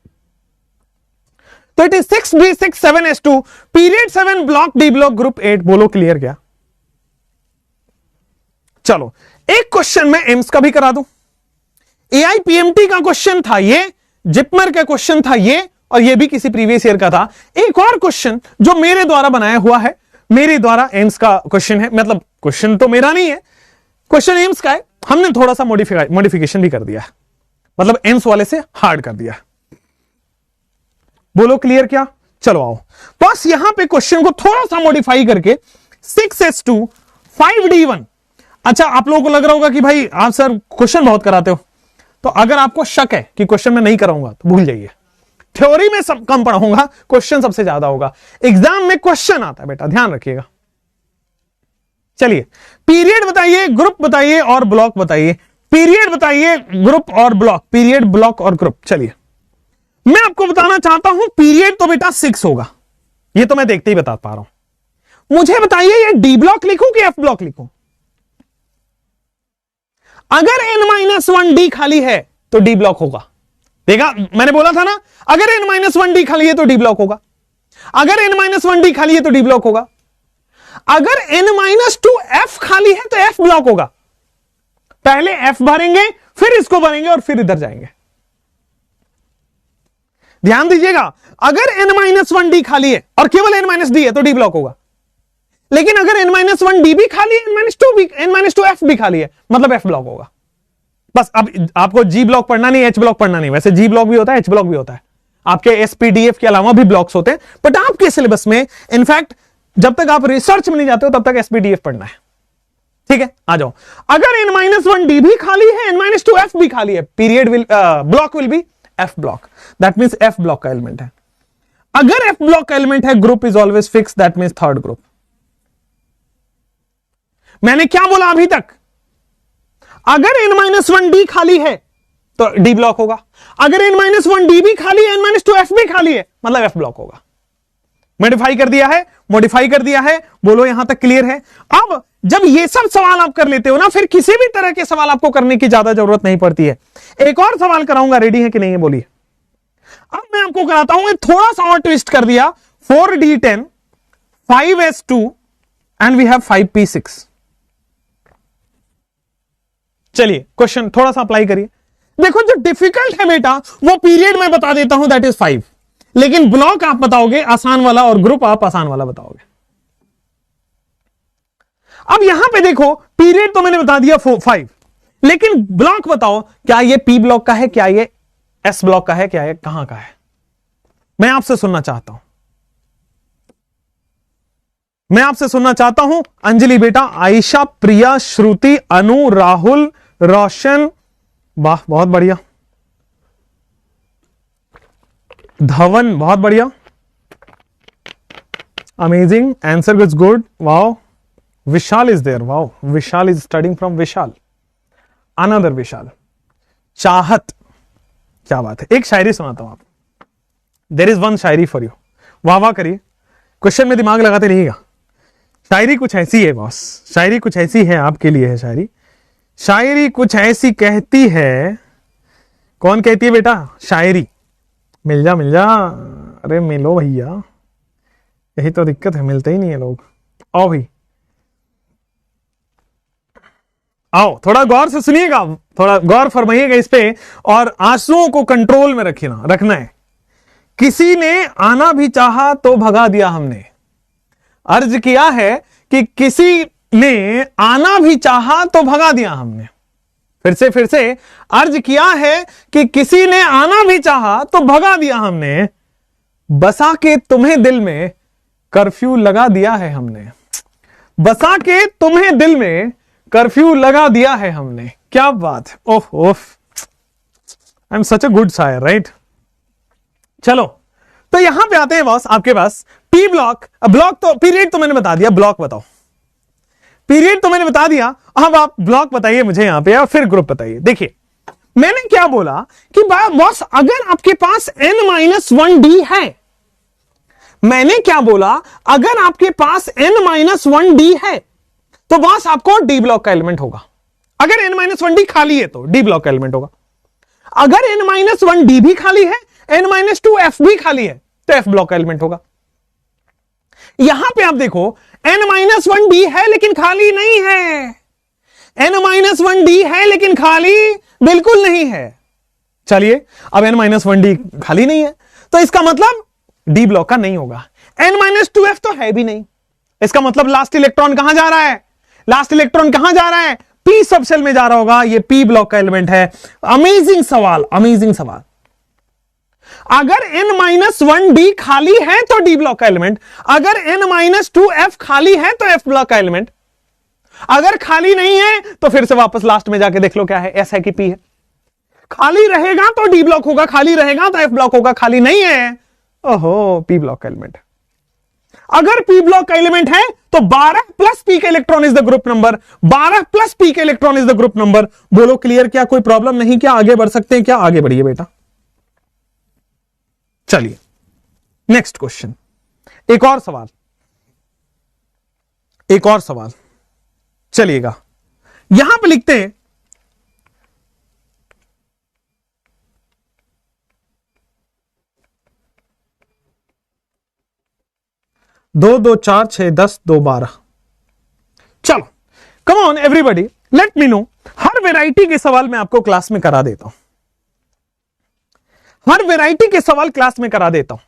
तो it is 6d6 7s2, period 7, block D block, group 8। बोलो क्लियर क्या? चलो एक क्वेश्चन मैं एम्स का भी करा दूं। एआईपीएमटी का क्वेश्चन था ये, जिपमर का क्वेश्चन था ये, और ये भी किसी प्रीवियस ईयर का था। एक और क्वेश्चन जो मेरे द्वारा बनाया हुआ है, मेरे द्वारा एम्स का क्वेश्चन है, मतलब क्वेश्चन तो मेरा नहीं है, क्वेश्चन एम्स का है, हमने थोड़ा सा मॉडिफिकेशन भी कर दिया है, मतलब एम्स वाले से हार्ड कर दिया। बोलो क्लियर क्या? चलो आओ, बस यहां पे क्वेश्चन को थोड़ा सा मॉडिफाई करके 6s2 5d1। अच्छा, आप लोगों को लग रहा होगा कि भाई आप सर क्वेश्चन बहुत कराते हो, तो अगर आपको शक है कि क्वेश्चन मैं नहीं कराऊंगा तो भूल जाइए। थ्योरी में सब कम पढ़ाऊंगा, क्वेश्चन सबसे ज्यादा होगा। एग्जाम में क्वेश्चन आता है बेटा, ध्यान रखिएगा। चलिए, पीरियड बताइए, ग्रुप बताइए और ब्लॉक बताइए। पीरियड बताइए, ग्रुप और ब्लॉक, पीरियड, ब्लॉक और ग्रुप। चलिए, मैं आपको बताना चाहता हूं पीरियड तो बेटा 6 होगा, ये तो मैं देखते ही बता पा रहा हूं। मुझे बताइए ये डी ब्लॉक लिखूं कि एफ ब्लॉक लिखूं? अगर n-1d खाली है तो डी ब्लॉक होगा। देखा, मैंने बोला था ना, अगर n-1d खाली है तो डी ब्लॉक होगा। अगर n-1d खाली है तो डी ब्लॉक होगा। अगर n-2f खाली है तो f ब्लॉक होगा। पहले f भरेंगे, फिर इसको भरेंगे और फिर इधर जाएंगे। ध्यान दीजिएगा, अगर n-1d खाली है और केवल n-d है तो डी ब्लॉक होगा। लेकिन अगर n-1d भी खाली है, n-2 भी खाली है, मतलब f ब्लॉक होगा। बस अब आपको g ब्लॉक पढ़ना नहीं, h ब्लॉक पढ़ना नहीं। वैसे g ब्लॉक भी होता है, h ब्लॉक भी होता है, आपके SPDF के अलावा भी ब्लॉक्स होते हैं, बट आपके सिलेबस में इनफैक्ट जब तक आप रिसर्च में नहीं जाते हो तब तक SPDF पढ़ना है। ठीक है, आ जाओ। अगर n-1d भी खाली है, n-2f भी खाली है, period will block will be f block, that means f block का एलिमेंट है। अगर f ब्लॉक का एलिमेंट है, group is always fix, that means third group. मैंने क्या बोला अभी तक? अगर n-1d खाली है तो d ब्लॉक होगा, अगर n-1d भी खाली है, n-2f भी खाली है, मतलब f ब्लॉक होगा। मॉडिफाई कर दिया है, मॉडिफाई कर दिया है, बोलो यहां तक क्लियर है? अब जब ये सब सवाल आप कर लेते हो ना, फिर किसी भी तरह के सवाल आपको करने की ज्यादा जरूरत नहीं पड़ती है। एक और सवाल कराऊंगा, रेडी है कि नहीं है बोलिए? अब मैं आपको कराता हूं, थोड़ा सा और ट्विस्ट कर दिया। 4d10, 5s2 and we have 5p6। चलिए क्वेश्चन थोड़ा सा अप्लाई करिए। देखो जो डिफिकल्ट है बेटा वो पीरियड में बता देता हूं, दैट इज 5, लेकिन ब्लॉक आप बताओगे आसान वाला और ग्रुप आप आसान वाला बताओगे। अब यहां पे देखो पीरियड तो मैंने बता दिया 5, लेकिन ब्लॉक बताओ, क्या ये P ब्लॉक का है, क्या ये S ब्लॉक का है, क्या ये कहां का है? मैं आपसे सुनना चाहता हूं, मैं आपसे सुनना चाहता हूं। अंजलि बेटा, आयशा, प्रिया, श्रुति, अनु, राहुल, रोशन, वाह बहुत बढ़िया, धवन बहुत बढ़िया, amazing, answer is good, wow. Vishal is there, wow, Vishal is studying from Vishal, another Vishal. Chahat, क्या बात है। एक शायरी सुनाता हूं आप, there is one shayari for you, वाह वाह करिए, क्वेश्चन में दिमाग लगाते रहिएगा। शायरी कुछ ऐसी है बॉस, शायरी कुछ ऐसी है, आपके लिए है शायरी। शायरी कुछ ऐसी कहती है, कौन कहती है बेटा? शायरी। मिल जा मिल जा, अरे मिलो भैया, यही तो दिक्कत है, मिलते ही नहीं है लोग। आओ भाई आओ, थोड़ा गौर से सुनिएगा, थोड़ा गौर फरमाइएगा इस पे, और आंसुओं को कंट्रोल में रखना है। किसी ने आना भी चाहा तो भगा दिया हमने। अर्ज किया है कि किसी ने आना भी चाहा तो भगा दिया हमने। फिर से अर्ज किया है कि किसी ने आना भी चाहा तो भगा दिया हमने, बसा के तुम्हें दिल में कर्फ्यू लगा दिया है हमने। बसा के तुम्हें दिल में कर्फ्यू लगा दिया है हमने। क्या बात है, ओफ ओफ, I am such a good shayar, right? चलो तो यहां पे आते हैं बॉस आपके पास P ब्लॉक। ब्लॉक तो, पीरियड तो मैंने बता दिया, ब्लॉक बताओ। पीरियड तो मैंने बता दिया, अब आप ब्लॉक बताइए मुझे यहां पे, और फिर ग्रुप बताइए। देखिए मैंने क्या बोला कि बॉस अगर आपके पास n-1d है, मैंने क्या बोला, अगर आपके पास n-1d है तो बॉस आपको D ब्लॉक का एलिमेंट होगा। अगर n-1d खाली है तो D ब्लॉक का एलिमेंट होगा। अगर n-1d भी खाली है, n-2f भी खाली है, तो F ब्लॉक का एलिमेंट होगा। यहां पे आप देखो n-1d है लेकिन खाली नहीं है, n-1d है लेकिन खाली बिल्कुल नहीं है। चलिए अब n-1d खाली नहीं है तो इसका मतलब D ब्लॉक का नहीं होगा। n-2f तो है भी नहीं, इसका मतलब लास्ट इलेक्ट्रॉन कहां जा रहा है? लास्ट इलेक्ट्रॉन कहां जा रहा है? P सबशेल में जा रहा होगा, ये P ब्लॉक का एलिमेंट है। अमेजिंग सवाल, अमेजिंग सवाल। अगर n-1d खाली है तो D ब्लॉक का एलिमेंट, अगर n-2f खाली है तो F ब्लॉक का एलिमेंट, अगर खाली नहीं है तो फिर से वापस लास्ट में जाके देख लो क्या है, S है कि P है। खाली रहेगा तो D ब्लॉक होगा, खाली रहेगा तो F ब्लॉक होगा, खाली नहीं है, ओहो, P ब्लॉक का एलिमेंट। अगर P ब्लॉक का एलिमेंट है तो 12 प्लस P का electron is the group number, 12 plus P का electron is the group number. बोलो क्लियर? क्या कोई प्रॉब्लम नहीं? क्या आगे बढ़ सकते हैं? क्या आगे बढ़िए बेटा। चलिए नेक्स्ट क्वेश्चन, एक और सवाल, एक और सवाल। चलिएगा यहां पे लिखते हैं 2 2 4 6 10 2 12। चलो come on everybody, let me know. Her variety के सवाल मैं आपको क्लास में करा देता हूं, हर वैरायटी के सवाल क्लास में करा देता हूं।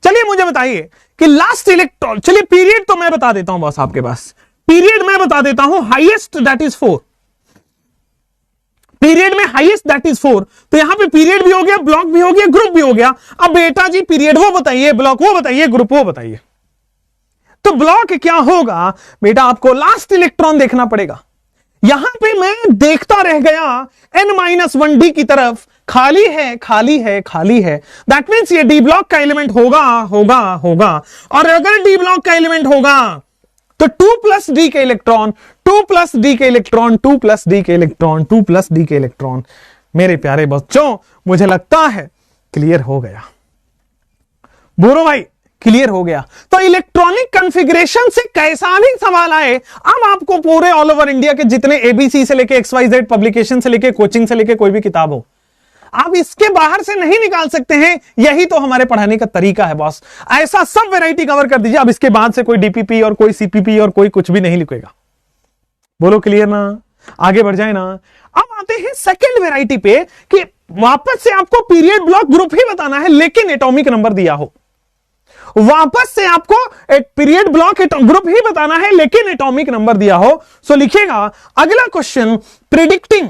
चलिए मुझे बताइए कि लास्ट इलेक्ट्रॉन, चलिए पीरियड तो मैं बता देता हूं बॉस, आपके पास पीरियड मैं बता देता हूं, हाईएस्ट दैट इज 4, पीरियड में हाईएस्ट दैट इज 4। तो यहां पे पीरियड भी हो गया, ब्लॉक भी हो गया, ग्रुप भी हो गया। अब बेटा जी पीरियड वो बताइए, ब्लॉक वो बताइए, ग्रुप वो बताइए। तो ब्लॉक क्या होगा बेटा, आपको लास्ट इलेक्ट्रॉन देखना पड़ेगा। यहां पे मैं देखता रह गया n-1d की तरफ, खाली है खाली है खाली है, दैट मीन्स ये डी ब्लॉक का एलिमेंट होगा होगा होगा। और अगर डी ब्लॉक का एलिमेंट होगा तो 2+d के इलेक्ट्रॉन, 2+d के इलेक्ट्रॉन, 2+d के इलेक्ट्रॉन, 2+d के इलेक्ट्रॉन। मेरे प्यारे बच्चों मुझे लगता है क्लियर हो गया, बोरो भाई क्लियर हो गया। तो इलेक्ट्रॉनिक कॉन्फ़िगरेशन से कैसा भी सवाल आए, अब आपको पूरे ऑल ओवर इंडिया के जितने एबीसी से लेके XYZ पब्लिकेशन से लेके कोचिंग से लेके कोई भी किताब हो, आप इसके बाहर से नहीं निकाल सकते हैं। यही तो हमारे पढ़ाने का तरीका है बॉस, ऐसा सब वैरायटी कवर कर दीजिए। अब इसके बाद से कोई डीपीपी और कोई सीपीपी और कोई कुछ भी नहीं लिखेगा। बोलो क्लियर ना, आगे बढ़ जाए ना। अब आते हैं सेकेंड वैरायटी पे कि वापस से आपको पीरियड ब्लॉक ग्रुप ही बताना है लेकिन एटॉमिक नंबर दिया हो। वापस से आपको एक पीरियड ब्लॉक ग्रुप ही बताना है लेकिन एटॉमिक नंबर दिया हो। सो लिखिएगा अगला क्वेश्चन प्रिडिक्टिंग,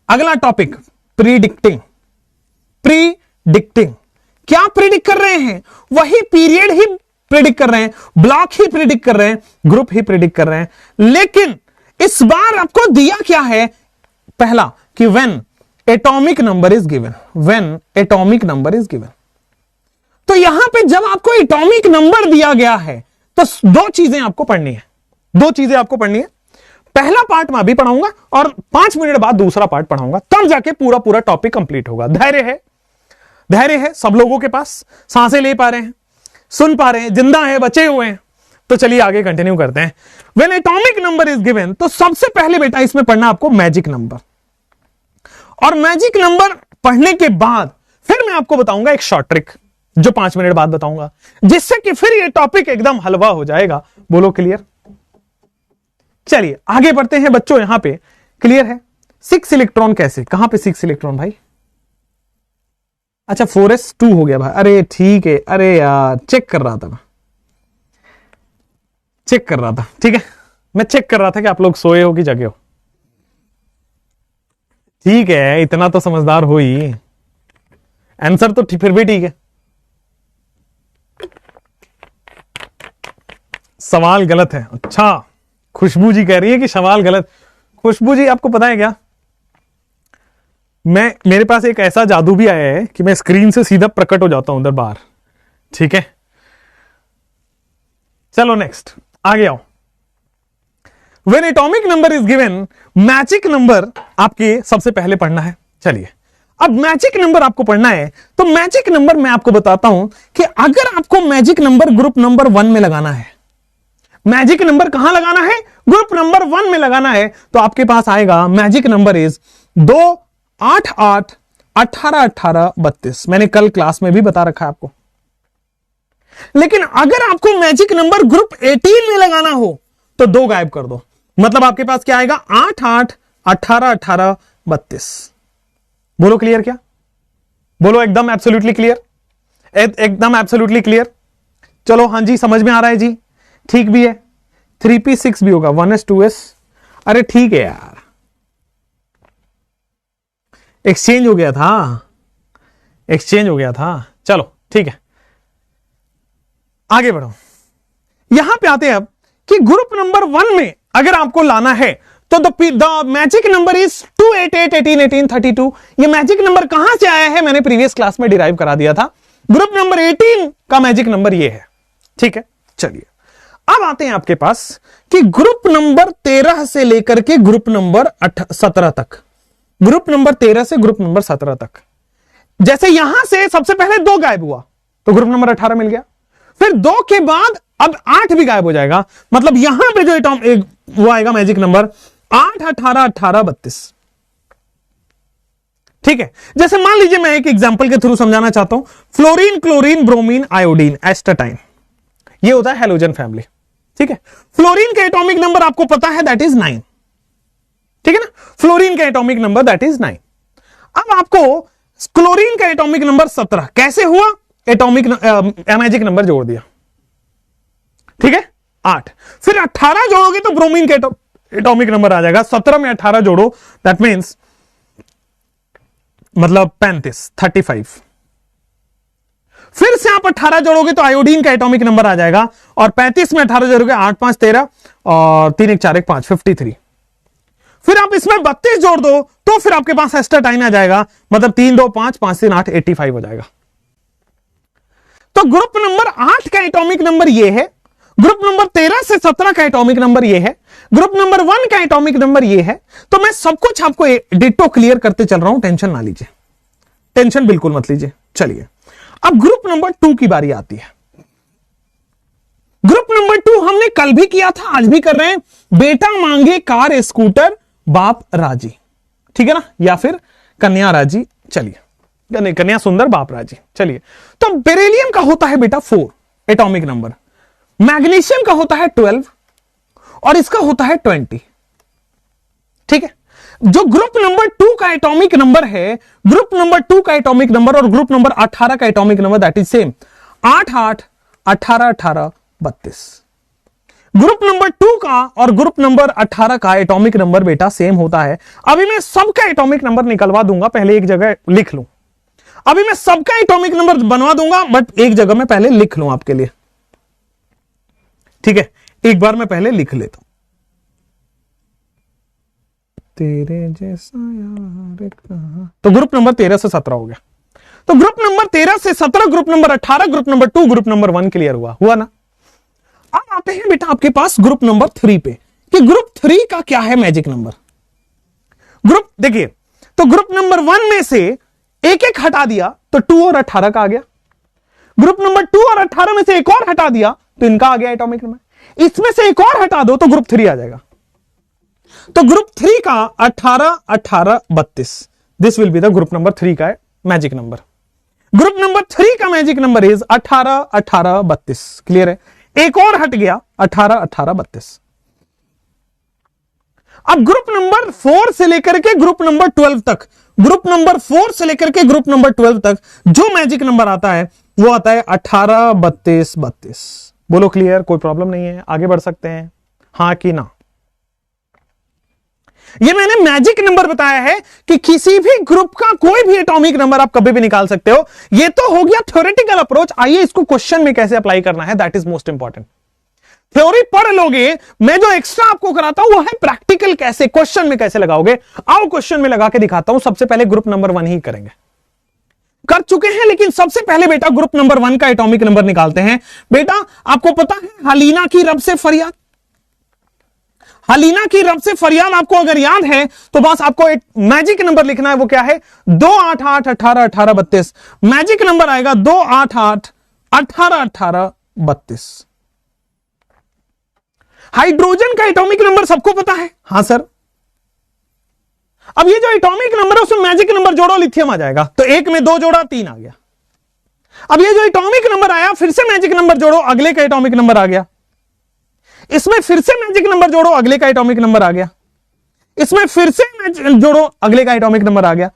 अगला टॉपिक प्रिडिक्टिंग। प्रिडिक्टिंग क्या प्रिडिक्ट कर रहे हैं, वही पीरियड ही प्रिडिक्ट कर रहे हैं, ब्लॉक ही प्रिडिक्ट कर रहे हैं, ग्रुप ही प्रिडिक्ट कर रहे हैं। लेकिन इस बार आपको दिया क्या है, पहला कि when atomic number is given, when atomic number is given. तो यहां पे जब आपको एटॉमिक नंबर दिया गया है तो दो चीजें आपको पढ़नी है, दो चीजें आपको पढ़नी है। पहला पार्ट मैं अभी पढ़ाऊंगा और 5 मिनट बाद दूसरा पार्ट पढ़ाऊंगा, तब जाके पूरा पूरा टॉपिक कंप्लीट होगा। धैर्य है, धैर्य है सब लोगों के पास, सांसें ले पा रहे हैं, सुन पा रहे हैं, जिंदा है, बचे हुए हैं। तो चलिए आगे कंटिन्यू करते हैं। When atomic number is given, तो सबसे पहले बेटा इसमें पढ़ना आपको मैजिक नंबर, और मैजिक नंबर पढ़ने के बाद फिर मैं आपको बताऊंगा एक शॉर्ट ट्रिक जो 5 मिनट बाद बताऊंगा, जिससे कि फिर ये टॉपिक एकदम हलवा हो जाएगा। बोलो क्लियर। चलिए आगे बढ़ते हैं बच्चों, यहां पे क्लियर है। 6 इलेक्ट्रॉन कैसे, कहां पे 6 इलेक्ट्रॉन भाई, अच्छा 4s2 हो गया भाई, अरे ठीक है, अरे यार चेक कर रहा था मैं, चेक कर रहा था, ठीक है मैं चेक कर रहा था कि आप लोग सोए हो कि जगे हो। ठीक है इतना तो समझदार हो ही, आंसर तो फिर भी ठीक है, सवाल गलत है। अच्छा खुशबू जी कह रही है कि सवाल गलत। खुशबू जी आपको पता है क्या, मेरे पास एक ऐसा जादू भी आया है कि मैं स्क्रीन से सीधा प्रकट हो जाता हूं उधर बाहर, ठीक है। चलो नेक्स्ट आगे आओ। When atomic number is given, magic number आपके सबसे पहले पढ़ना है। चलिए अब मैजिक नंबर आपको पढ़ना है, तो मैजिक नंबर मैं आपको बताता हूं कि अगर आपको मैजिक नंबर ग्रुप नंबर 1 में लगाना है, मैजिक नंबर कहां लगाना है, ग्रुप नंबर 1 में लगाना है, तो आपके पास आएगा मैजिक नंबर इज 2, 8, 8, 18, 18, 32। मैंने कल क्लास में भी बता रखा है आपको। लेकिन अगर आपको मैजिक नंबर ग्रुप 18 में लगाना हो तो 2 गायब कर दो, मतलब आपके पास क्या आएगा 8, 8, 18, 18, 32। बोलो क्लियर क्या, बोलो एकदम एब्सोल्युटली क्लियर, एकदम एब्सोल्युटली क्लियर। चलो हाँ जी समझ में आ रहा है जी, ठीक भी है। 3p6 भी होगा, 1s 2s, अरे ठीक है यार, एक्सचेंज हो गया था, एक्सचेंज हो गया था। चलो ठीक है आगे बढ़ो। यहां पे आते हैं अब कि ग्रुप नंबर 1 में अगर आपको लाना है तो द मैजिक नंबर इज 2, 8, 8, 18, 18, 32। ये मैजिक नंबर कहां से आया है, मैंने प्रीवियस क्लास में डिराइव करा दिया था। ग्रुप नंबर 18 का मैजिक नंबर ये है, ठीक है। चलिए अब आते हैं आपके पास कि ग्रुप नंबर 13 से लेकर के ग्रुप नंबर 17 तक, ग्रुप नंबर 13 से ग्रुप नंबर 17 तक। जैसे यहां से सबसे पहले 2 गायब हुआ तो ग्रुप नंबर 18 मिल गया, फिर 2 के बाद अब 8 भी गायब हो जाएगा, मतलब यहां पे जो वो आएगा मैजिक नंबर 8, 18, 18, 32। ठीक है, जैसे मान लीजिए मैं एक एग्जांपल के थ्रू समझाना चाहता हूं, फ्लोरीन, क्लोरीन, ब्रोमीन, आयोडीन, एस्टाटाइन, ये होता है हैलोजन फैमिली। ठीक है, फ्लोरीन का एटॉमिक नंबर आपको पता है दैट इज 9, ठीक है ना, फ्लोरीन का एटॉमिक नंबर दैट इज 9। अब आपको क्लोरीन का एटॉमिक नंबर 17 कैसे हुआ, एटॉमिक मैजिक नंबर जोड़ दिया, ठीक है 8, फिर 18 जोड़ोगे तो ब्रोमीन का एटॉमिक नंबर आ जाएगा। 17 में 18 जोड़ो, दैट मीन्स मतलब 35। फिर से आप 18 जोड़ोगे तो आयोडीन का एटॉमिक नंबर आ जाएगा, और 35 में 18 जोड़ोगे 8 5 13 और 3 1 4 1 5 53। फिर आप इसमें 32 जोड़ दो तो फिर आपके पास एस्टाटाइन आ जाएगा, मतलब 3 2 5 5 3 8 85 हो जाएगा। तो ग्रुप नंबर 8 का एटॉमिक नंबर ये है, ग्रुप नंबर 13 से 17 का एटॉमिक नंबर ये है, ग्रुप नंबर 1 का एटॉमिक नंबर ये है। तो मैं सब कुछ आपको डिटो क्लियर करते चल रहा हूं, टेंशन ना लीजिए, टेंशन बिल्कुल मत लीजिए। चलिए अब ग्रुप नंबर 2 की बारी आती है। ग्रुप नंबर 2 हमने कल भी किया था, आज भी कर रहे हैं। बेटा मांगे कार स्कूटर बाप राजी, ठीक है ना, या फिर कन्या राजी। चलिए कन्या सुंदर बाप राजी। चलिए तो बेरिलियम का होता है बेटा 4 एटॉमिक नंबर, मैग्नीशियम का होता है 12 और इसका होता है 20, ठीक है। जो ग्रुप नंबर 2 का एटॉमिक नंबर है, ग्रुप नंबर 2 का एटॉमिक नंबर और ग्रुप नंबर 18 का atomic number that is same, 8 8 18 18 32। Group number 2 का और ग्रुप नंबर 18 का एटॉमिक नंबर बेटा सेम होता है। अभी मैं सबका एटॉमिक नंबर निकलवा दूंगा, पहले एक जगह लिख लूं। अभी मैं सबका एटॉमिक नंबर बनवा दूंगा, बट एक जगह में पहले लिख लूं आपके लिए, ठीक है। एक बार मैं पहले लिख लेता हूं, तेरे जैसा यार कहां। तो ग्रुप नंबर 13 से 17 हो गया। तो ग्रुप नंबर 13 से 17, group number 18, group number 2, group number 1 clear हुआ ना। अब आते हैं बेटा आपके पास ग्रुप नंबर 3 पे, कि ग्रुप 3 का क्या है मैजिक नंबर। ग्रुप देखिए, तो ग्रुप नंबर 1 में से एक एक हटा दिया तो 2 और 18 का आ गया। ग्रुप नंबर 2 और 18 में से एक और हटा दिया तो इनका आ गया एटॉमिक नंबर। इसमें से एक और हटा दो तो ग्रुप 3 आ जाएगा। तो ग्रुप 3 का 18 18 32, this will be the group number 3 का मैजिक नंबर। ग्रुप नंबर 3 का मैजिक नंबर इज 18 18 32। क्लियर है, एक और हट गया 18 18 32। अब ग्रुप नंबर 4 से लेकर के ग्रुप नंबर 12 तक, ग्रुप नंबर 4 से लेकर के ग्रुप नंबर 12 तक जो मैजिक नंबर आता है वो आता है 18 32 32। बोलो क्लियर, कोई प्रॉब्लम नहीं है, आगे बढ़ सकते हैं, हां कि ना। ये मैंने मैजिक नंबर बताया है कि किसी भी ग्रुप का कोई भी एटॉमिक नंबर आप कभी भी निकाल सकते हो। ये तो हो गया थ्योरेटिकल अप्रोच। आइए इसको क्वेश्चन में कैसे अप्लाई करना है, that is most important. Theory पढ़ लोगे, मैं जो एक्स्ट्रा आपको कराता हूं वो है प्रैक्टिकल, कैसे क्वेश्चन में कैसे लगाओगे। आओ क्वेश्चन में लगा के दिखाता हूं। सबसे पहले ग्रुप नंबर 1 ही करेंगे, कर चुके हैं, लेकिन सबसे पहले बेटा ग्रुप नंबर 1 का एटॉमिक नंबर निकालते हैं। बेटा आपको पता है हलीना की रब से फरियाद, हलीना की रब से फरियाद आपको अगर याद है तो बस आपको एक मैजिक नंबर लिखना है, वो क्या है 2 8 8 18 18 32। मैजिक नंबर आएगा 2 8 8 18 18 32। हाइड्रोजन का एटॉमिक नंबर सबको पता है, हां सर। अब ये जो एटॉमिक नंबर है उसमें मैजिक नंबर जोड़ो, लिथियम आ जाएगा। तो 1 में 2 जोड़ा 3 आ गया। अब ये जो एटॉमिक नंबर आया फिर से मैजिक नंबर जोड़ो, अगले का एटॉमिक नंबर आ गया। इसमें फिर से मैजिक नंबर जोड़ो, अगले का एटॉमिक नंबर आ गया। इसमें फिर से जोड़ो, अगले का एटॉमिक नंबर आ गया।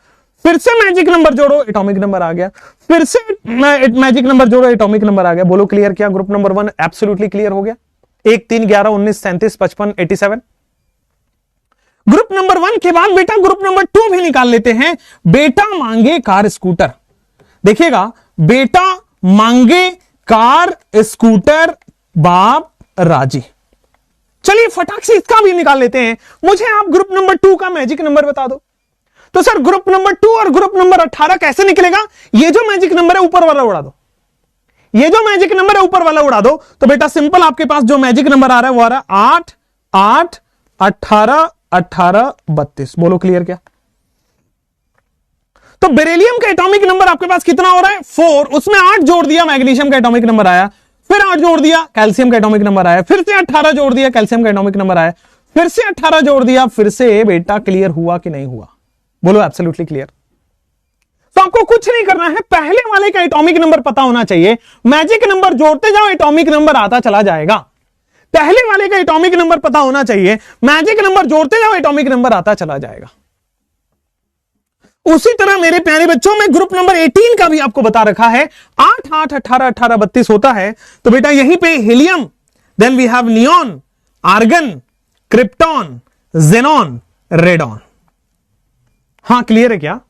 फिर से मैजिक नंबर जोड़ो, एटॉमिक नंबर आ गया। फिर से मैजिक नंबर जोड़ो, एटॉमिक नंबर आ गया। बोलो क्लियर किया ग्रुप नंबर 1? एब्सोल्युटली क्लियर हो गया। 1 3 11 19 37 55 87। ग्रुप नंबर 1 के बाद बेटा ग्रुप नंबर 2 भी निकाल लेते हैं। बेटा मांगे कार स्कूटर, देखिएगा बेटा मांगे कार स्कूटर बाप राजी। चलिए फटाक से इसका भी निकाल लेते हैं। मुझे आप ग्रुप नंबर 2 का मैजिक नंबर बता दो। तो सर ग्रुप नंबर 2 और ग्रुप नंबर 18 कैसे निकलेगा? ये जो मैजिक नंबर है ऊपर वाला उड़ा दो, ये जो मैजिक नंबर है ऊपर वाला उड़ा दो। तो बेटा सिंपल आपके पास जो मैजिक नंबर आ रहा है वो आ रहा है 8 8 18 18 32। बोलो क्लियर क्या? तो बेरिलियम का एटॉमिक नंबर आपके पास कितना हो रहा है 4, उसमें 8 जोड़ दिया, मैग्नीशियम का एटॉमिक नंबर आया। फिर 8 जोड़ दिया, कैल्शियम का एटॉमिक नंबर आया। फिर से 18 जोड़ दिया, कैल्शियम का एटॉमिक नंबर आया। फिर से 18 जोड़ दिया। फिर से बेटा क्लियर हुआ कि नहीं हुआ? बोलो एब्सोल्युटली क्लियर। तो आपको कुछ नहीं करना है, पहले वाले का एटॉमिक नंबर पता होना चाहिए। मैजिक नंबर जोड़ते जाओ, एटॉमिक नंबर आता चला जाएगा। पहले वाले का एटॉमिक नंबर पता होना चाहिए, मैजिक नंबर जोड़ते जाओ, एटॉमिक नंबर आता चला जाएगा। उसी तरह मेरे प्यारे बच्चों में ग्रुप नंबर 18 का भी आपको बता रखा है, 8 8 18 18 32 होता है। तो बेटा यहीं पे helium, then we have neon, argon, krypton, xenon, radon. हां क्लियर है क्या?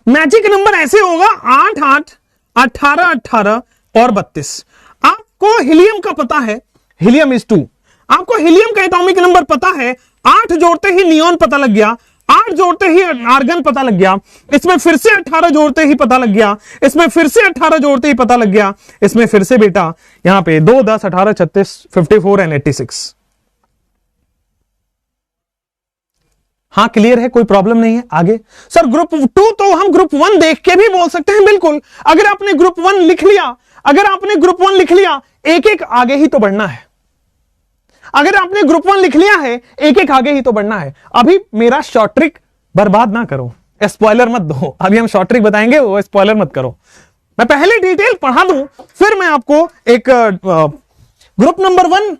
मैजिक नंबर ऐसे होगा 8 8 18 18 और 32। आपको हीलियम का पता है, हीलियम इज 2। आपको हीलियम का एटॉमिक नंबर पता है, 8 जोड़ते ही नियॉन पता लग गया, 8 जोड़ते ही आर्गन पता लग गया, इसमें फिर से 18 जोड़ते ही पता लग गया, इसमें फिर से 18 जोड़ते ही पता लग गया, इसमें फिर से बेटा यहां पे 2 10 18 36 54 एंड 86। हां क्लियर है, कोई प्रॉब्लम नहीं है। आगे सर ग्रुप 2 तो हम ग्रुप 1 देख के भी बोल सकते हैं, बिल्कुल। अगर आपने ग्रुप 1 लिख लिया, अगर आपने ग्रुप 1 लिख लिया, एक एक आगे ही तो बढ़ना है। अगर आपने ग्रुप 1 लिख लिया है, एक एक आगे ही तो बढ़ना है। अभी मेरा शॉर्ट ट्रिक बर्बाद ना करो, स्पॉइलर मत दो। अभी हम शॉर्ट ट्रिक बताएंगे, वो स्पॉइलर मत करो। मैं पहले डिटेल पढ़ा दूं, फिर मैं आपको एक ग्रुप नंबर 1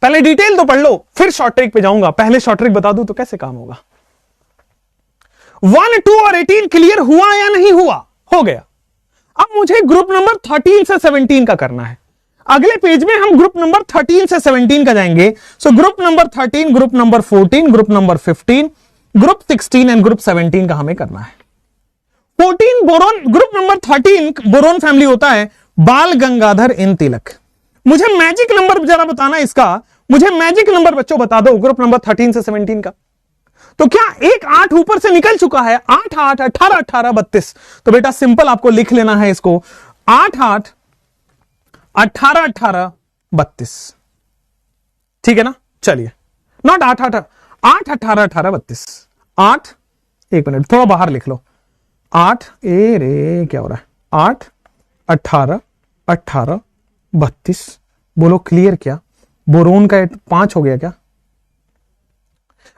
पहले डिटेल तो पढ़ लो, फिर शॉर्ट ट्रिक पे जाऊंगा। पहले शॉर्ट ट्रिक बता दूं तो कैसे काम होगा। 1 2 और 18 क्लियर हुआ या नहीं हुआ? हो गया। अब मुझे ग्रुप नंबर 13 से 17 का करना है। अगले पेज में हम ग्रुप नंबर 13 से 17 का जाएंगे। So group number 13, group number 14, group number 15, group 16 and group 17 का हमें करना है। 14 boron, group number 13 boron family होता है, बाल गंगाधर इन तिलक। मुझे मैजिक नंबर जरा बताना इसका, मुझे मैजिक नंबर बच्चों बता दो ग्रुप नंबर 13 से 17 का। तो क्या एक 8 ऊपर से निकल चुका है? 8 8 18 18 32। तो बेटा सिंपल आपको लिख लेना है इसको, 8 8 18 18 32। ठीक है ना? चलिए, नॉट 8 8 8 18 18 32। 8, एक मिनट थोड़ा बाहर लिख लो। 8 ए रे क्या हो रहा है? 8 18 18 32। बोलो क्लियर क्या? बोरोन का 5 हो गया क्या?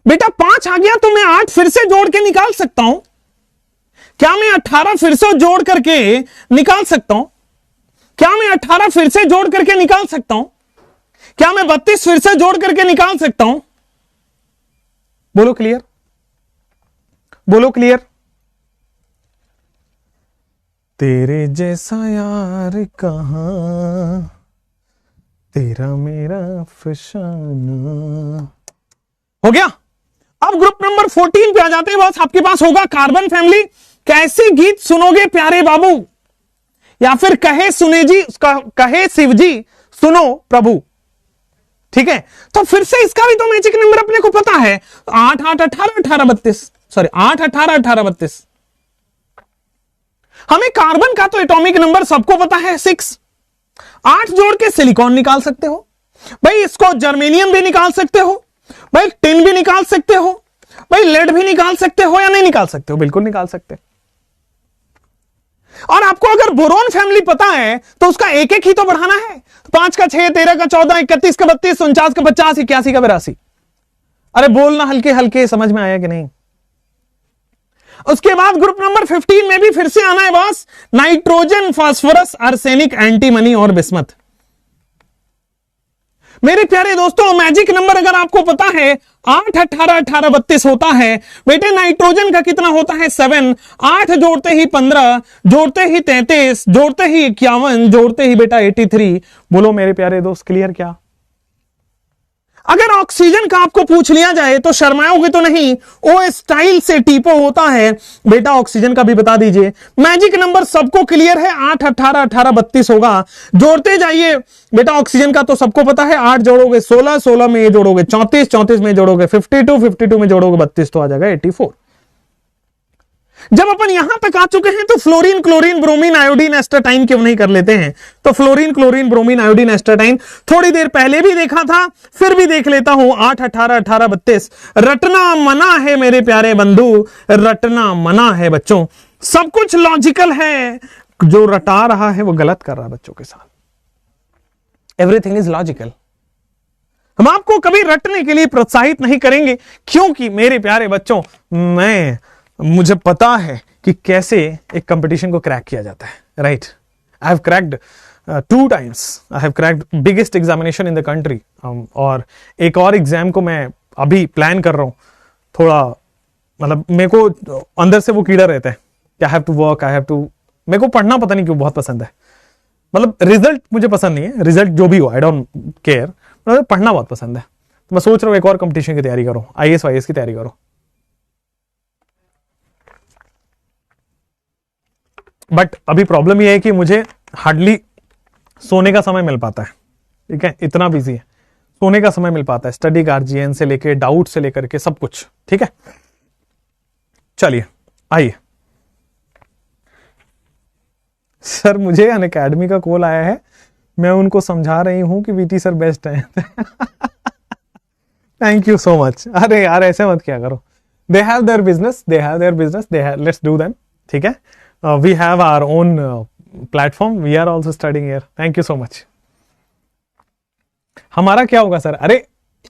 बेटा 5 आ गया तो मैं 8 फिर से जोड़ के निकाल सकता हूं क्या? मैं 18 फिर से जोड़ करके निकाल सकता हूं क्या? मैं 18 फिर से जोड़ करके निकाल सकता हूं क्या? मैं 32 फिर से जोड़ करके निकाल सकता हूं? बोलो क्लियर, बोलो क्लियर। तेरे जैसा यार कहां, तेरा मेरा फसाना। हो गया। अब ग्रुप नंबर 14 पे आ जाते हैं। बस आपके पास होगा कार्बन फैमिली। कैसे गीत सुनोगे प्यारे बाबू, या फिर कहे सुने जी, कहे शिव जी सुनो प्रभु। ठीक है, तो फिर से इसका भी तो मैजिक नंबर अपने को पता है, 8 8 18 18 32। सॉरी 8 18 18 32। हमें कार्बन का तो एटॉमिक नंबर सबको पता है 6। 8 जोड़ के सिलिकॉन निकाल सकते हो भाई, इसको जर्मेनियम भी निकाल सकते हो भाई, टिन भी निकाल सकते हो भाई, लेड भी निकाल सकते हो या नहीं निकाल सकते हो? बिल्कुल निकाल सकते। और आपको अगर बोरोन फैमिली पता है तो उसका एक एक ही तो बढ़ाना है। 5 का 6, 13 का 14, 31 का 32, 49 का 50, 81 का 82। अरे बोलना हल्के हल्के, समझ में आया कि नहीं? उसके बाद ग्रुप नंबर 15 में भी फिर से आना है boss, nitrogen, phosphorus, arsenic, antimony और बिस्मथ। मेरे प्यारे दोस्तों मैजिक नंबर अगर आपको पता है 8 18 18 32 होता है। बेटे नाइट्रोजन का कितना होता है? 7। 8 जोड़ते ही 15, जोड़ते ही 33, जोड़ते ही 51, जोड़ते ही बेटा 83। बोलो मेरे प्यारे दोस्त क्लियर क्या? अगर ऑक्सीजन का आपको पूछ लिया जाए तो शर्माओगे तो नहीं, ओ स्टाइल से टीपो होता है। बेटा ऑक्सीजन का भी बता दीजिए। मैजिक नंबर सबको क्लियर है, 8 18 18 32 होगा। जोड़ते जाइए बेटा, ऑक्सीजन का तो सबको पता है, 8 जोड़ोगे 16, 16 में ये जोड़ोगे 34, 34 में जोड़ोगे 52, 52 में जोड़ोगे 32, तो आ जाएगा 84। जब अपन यहां तक आ चुके हैं तो फ्लोरीन, क्लोरीन, ब्रोमीन, आयोडीन, एस्टाटाइन क्यों नहीं कर लेते हैं? तो फ्लोरीन, क्लोरीन, ब्रोमीन, आयोडीन, एस्टाटाइन थोड़ी देर पहले भी देखा था, फिर भी देख लेता हूं। 8 18 18 32 रटना मना है मेरे प्यारे बंधु, रटना मना है बच्चों। सब कुछ लॉजिकल है, जो रटा रहा है वो गलत कर रहा है बच्चों के साथ। Everything is logical. हम आपको कभी रटने के लिए प्रोत्साहित नहीं करेंगे, क्योंकि मेरे प्यारे बच्चों मुझे पता है कि कैसे एक कंपटीशन को क्रैक किया जाता है, right? I have cracked 2 times, I have cracked biggest examination in the country. और एक और एग्जाम को मैं अभी प्लान कर रहा हूं, थोड़ा मतलब मेरे को अंदर से वो कीड़ा रहता है कि I have to work, I have to, मेरे को पढ़ना पता नहीं क्यों बहुत पसंद है। मतलब रिजल्ट मुझे पसंद नहीं है, रिजल्ट जो भी हो आई डोंट केयर, मतलब पढ़ना बहुत पसंद है। तो मैं सोच रहा हूँ एक और कंपटीशन की तैयारी करो, आईएएस वाईएएस की तैयारी करो। बट अभी प्रॉब्लम यह है कि मुझे हार्डली सोने का समय मिल पाता है, ठीक है, इतना बिजी है, सोने का समय मिल पाता है, स्टडी गार्जियन से लेके डाउट से लेकर के सब कुछ, ठीक है। चलिए आइए सर, मुझे अन अकेडमी का कॉल आया है, मैं उनको समझा रही हूं कि वीटी सर बेस्ट है। Thank you so much. अरे यार ऐसे मत क्या करो, they have their business, let's do them, ठीक है। We have our own platform, we are also studying here, thank you so much. हमारा क्या होगा सर? अरे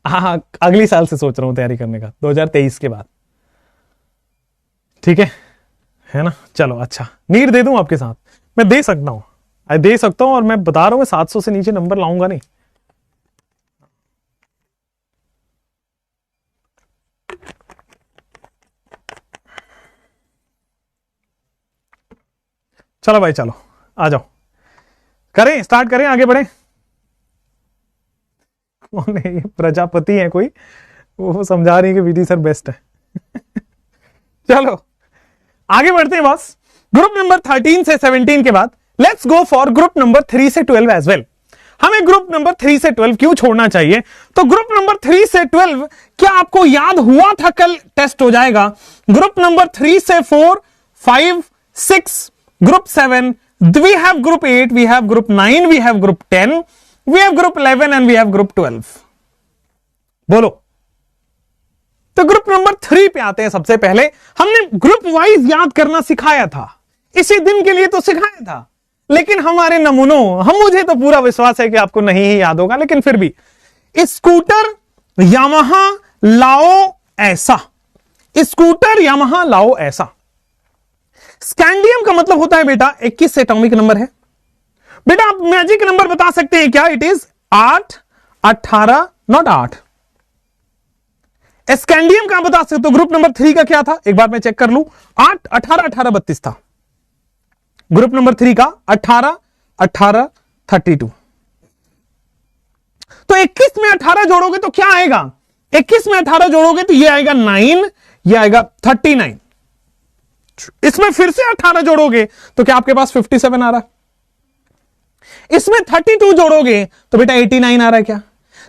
हाँ, अगली साल से सोच रहा हूं तैयारी करने का, 2023 के बाद, ठीक है ना। चलो अच्छा, नीट दे दूं आपके साथ, मैं दे सकता हूं, दे सकता हूं, और मैं बता रहा हूं 700 से नीचे नंबर लाऊंगा नहीं। चलो भाई चलो आ जाओ, करें, स्टार्ट करें, आगे बढ़े। कौन है ये? प्रजापति है कोई, वो समझा रही है कि वीटी सर बेस्ट है। चलो आगे बढ़ते हैं बस। ग्रुप नंबर 13 से 17 के बाद let's go for group number 3 से 12 एज वेल। हमें ग्रुप नंबर 3 से 12 क्यों छोड़ना चाहिए? तो ग्रुप नंबर 3 से 12 क्या आपको याद हुआ था? कल टेस्ट हो जाएगा। ग्रुप नंबर 3 से 4, 5, 6, group 7, we have group 8, we have group 9, we have group 10, we have group 11 and we have group 12। बोलो। तो ग्रुप नंबर 3 पे आते हैं। सबसे पहले हमने ग्रुप वाइज याद करना सिखाया था, इसी दिन के लिए तो सिखाया था, लेकिन हमारे नमूनों, मुझे तो पूरा विश्वास है कि आपको नहीं ही याद होगा, लेकिन फिर भी स्कूटर यामाहा लाओ ऐसा, स्कूटर यामाहा लाओ ऐसा। स्कैंडियम का मतलब होता है बेटा 21 एटॉमिक नंबर है। बेटा आप मैजिक नंबर बता सकते हैं क्या? It is 8, 18, not 8। स्कैंडियम का बता सकते हो? ग्रुप नंबर 3 का क्या था? एक बार मैं चेक कर लूं। 8, 18, 18, 32 था ग्रुप नंबर 3 का। 18, 18, 32। तो 21 में 18 जोड़ोगे तो क्या आएगा? 21 में 18 जोड़ोगे तो ये आएगा 9, ये आएगा 39। इसमें फिर से 18 जोड़ोगे तो क्या आपके पास 57 आ रहा है? इसमें 32 जोड़ोगे तो बेटा 89 आ रहा है क्या?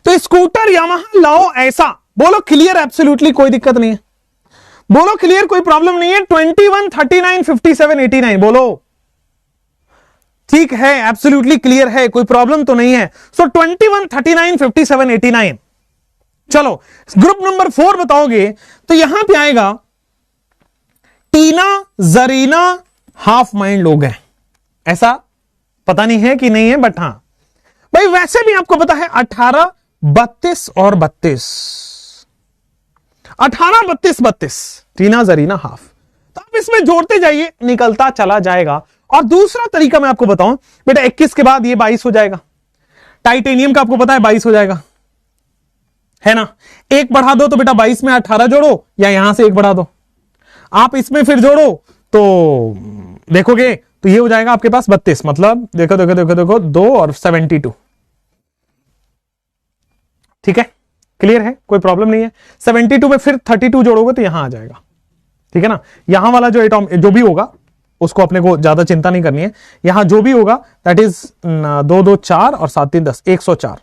तो स्कूटर यामाहा लाओ ऐसा। बोलो क्लियर, एब्सोल्युटली कोई दिक्कत नहीं है। बोलो क्लियर, कोई प्रॉब्लम नहीं है। 21, 39, 57, 89 बोलो। ठीक है, एब्सोल्युटली क्लियर है, कोई प्रॉब्लम तो नहीं है। सो 21, 39, 57, 89। चलो ग्रुप नंबर 4 बताओगे तो यहां पे आएगा टीना, जरीना, हाफ माइंड लोग हैं। ऐसा पता नहीं है कि नहीं है, बट हां भाई वैसे भी आपको पता है 18, 32 और 32। 18, 32, 32 टीना, जरीना, हाफ। तो आप इसमें जोड़ते जाइए, निकलता चला जाएगा। और दूसरा तरीका मैं आपको बताऊं बेटा, 21 के बाद ये 22 हो जाएगा। टाइटेनियम का आपको पता है 22 हो जाएगा, है ना। एक बढ़ा दो तो बेटा 22 में 18 जोड़ो, या यहां से एक बढ़ा दो। आप इसमें फिर जोड़ो तो देखोगे तो ये हो जाएगा आपके पास 32। मतलब देखो देखो देखो देखो 2 और 72। ठीक है, क्लियर है, कोई प्रॉब्लम नहीं है। 72 में फिर 32 जोड़ोगे तो यहां आ जाएगा। ठीक है ना। यहां वाला जो एटॉम जो भी होगा उसको अपने को ज्यादा चिंता नहीं करनी है। यहां जो भी होगा दैट इज 2, 2, 4 और 7, 3, 10, 104।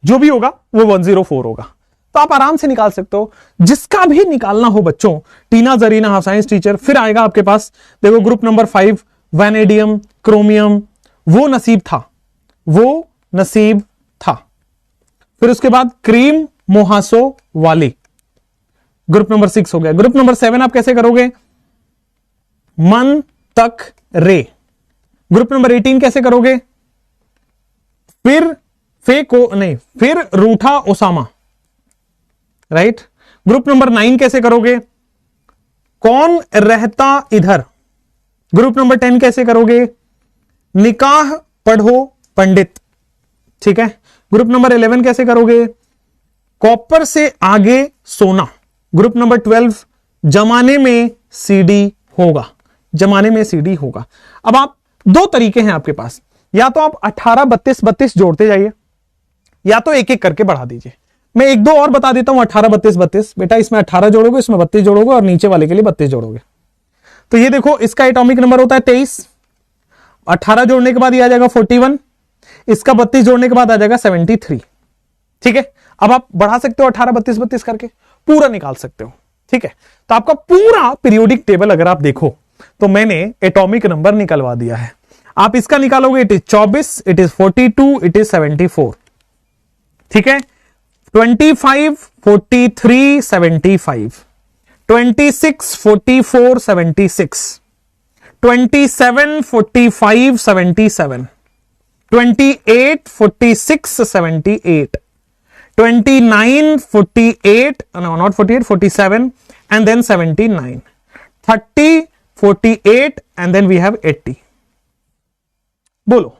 जो भी होगा वो 104 होगा। तो आप आराम से निकाल सकते हो, जिसका भी निकालना हो बच्चों। टीना, जरीना, हाफ साइंस टीचर। फिर आएगा आपके पास देखो ग्रुप नंबर 5 वैनेडियम, क्रोमियम, वो नसीब था, वो नसीब था। फिर उसके बाद क्रीम, मोहासो वाली, ग्रुप नंबर 6 हो गया। ग्रुप नंबर 7 आप कैसे करोगे? मन तक रे। ग्रुप नंबर 18 कैसे करोगे? फिर फेको नहीं, फिर रूठा ओसामा, राइट। ग्रुप नंबर 9 कैसे करोगे? कौन रहता इधर। ग्रुप नंबर 10 कैसे करोगे? निकाह पढ़ो पंडित। ठीक है। ग्रुप नंबर 11 कैसे करोगे? कॉपर से आगे सोना। ग्रुप नंबर 12 जमाने में CD होगा, जमाने में CD होगा। अब आप दो तरीके हैं आपके पास, या तो आप 18 32 32 जोड़ते जाइए, या तो एक एक करके बढ़ा दीजिए। मैं एक दो और बता देता हूं। 18 32 32 बेटा, इसमें 18 जोड़ोगे, इसमें 32 जोड़ोगे और नीचे वाले के लिए 32 जोड़ोगे। तो ये देखो, इसका एटॉमिक नंबर होता है 23। 18 जोड़ने के बाद ये आ जाएगा 41, इसका 32 जोड़ने के बाद आ जाएगा 73। ठीक है, अब आप बढ़ा सकते हो 18 32 32 करके, पूरा निकाल सकते हो। ठीक है, तो आपका पूरा पीरियोडिक टेबल अगर आप देखो तो मैंने एटॉमिक नंबर निकलवा दिया है। आप इसका निकालोगे, it is 24, it is 42, it is 74। ठीक है, 25 43 75, 26 44 76, 27 45 77, 28 46 78, 29 48, no not 48, 47 and then 79, 30 48 and then we have 80। बोलो,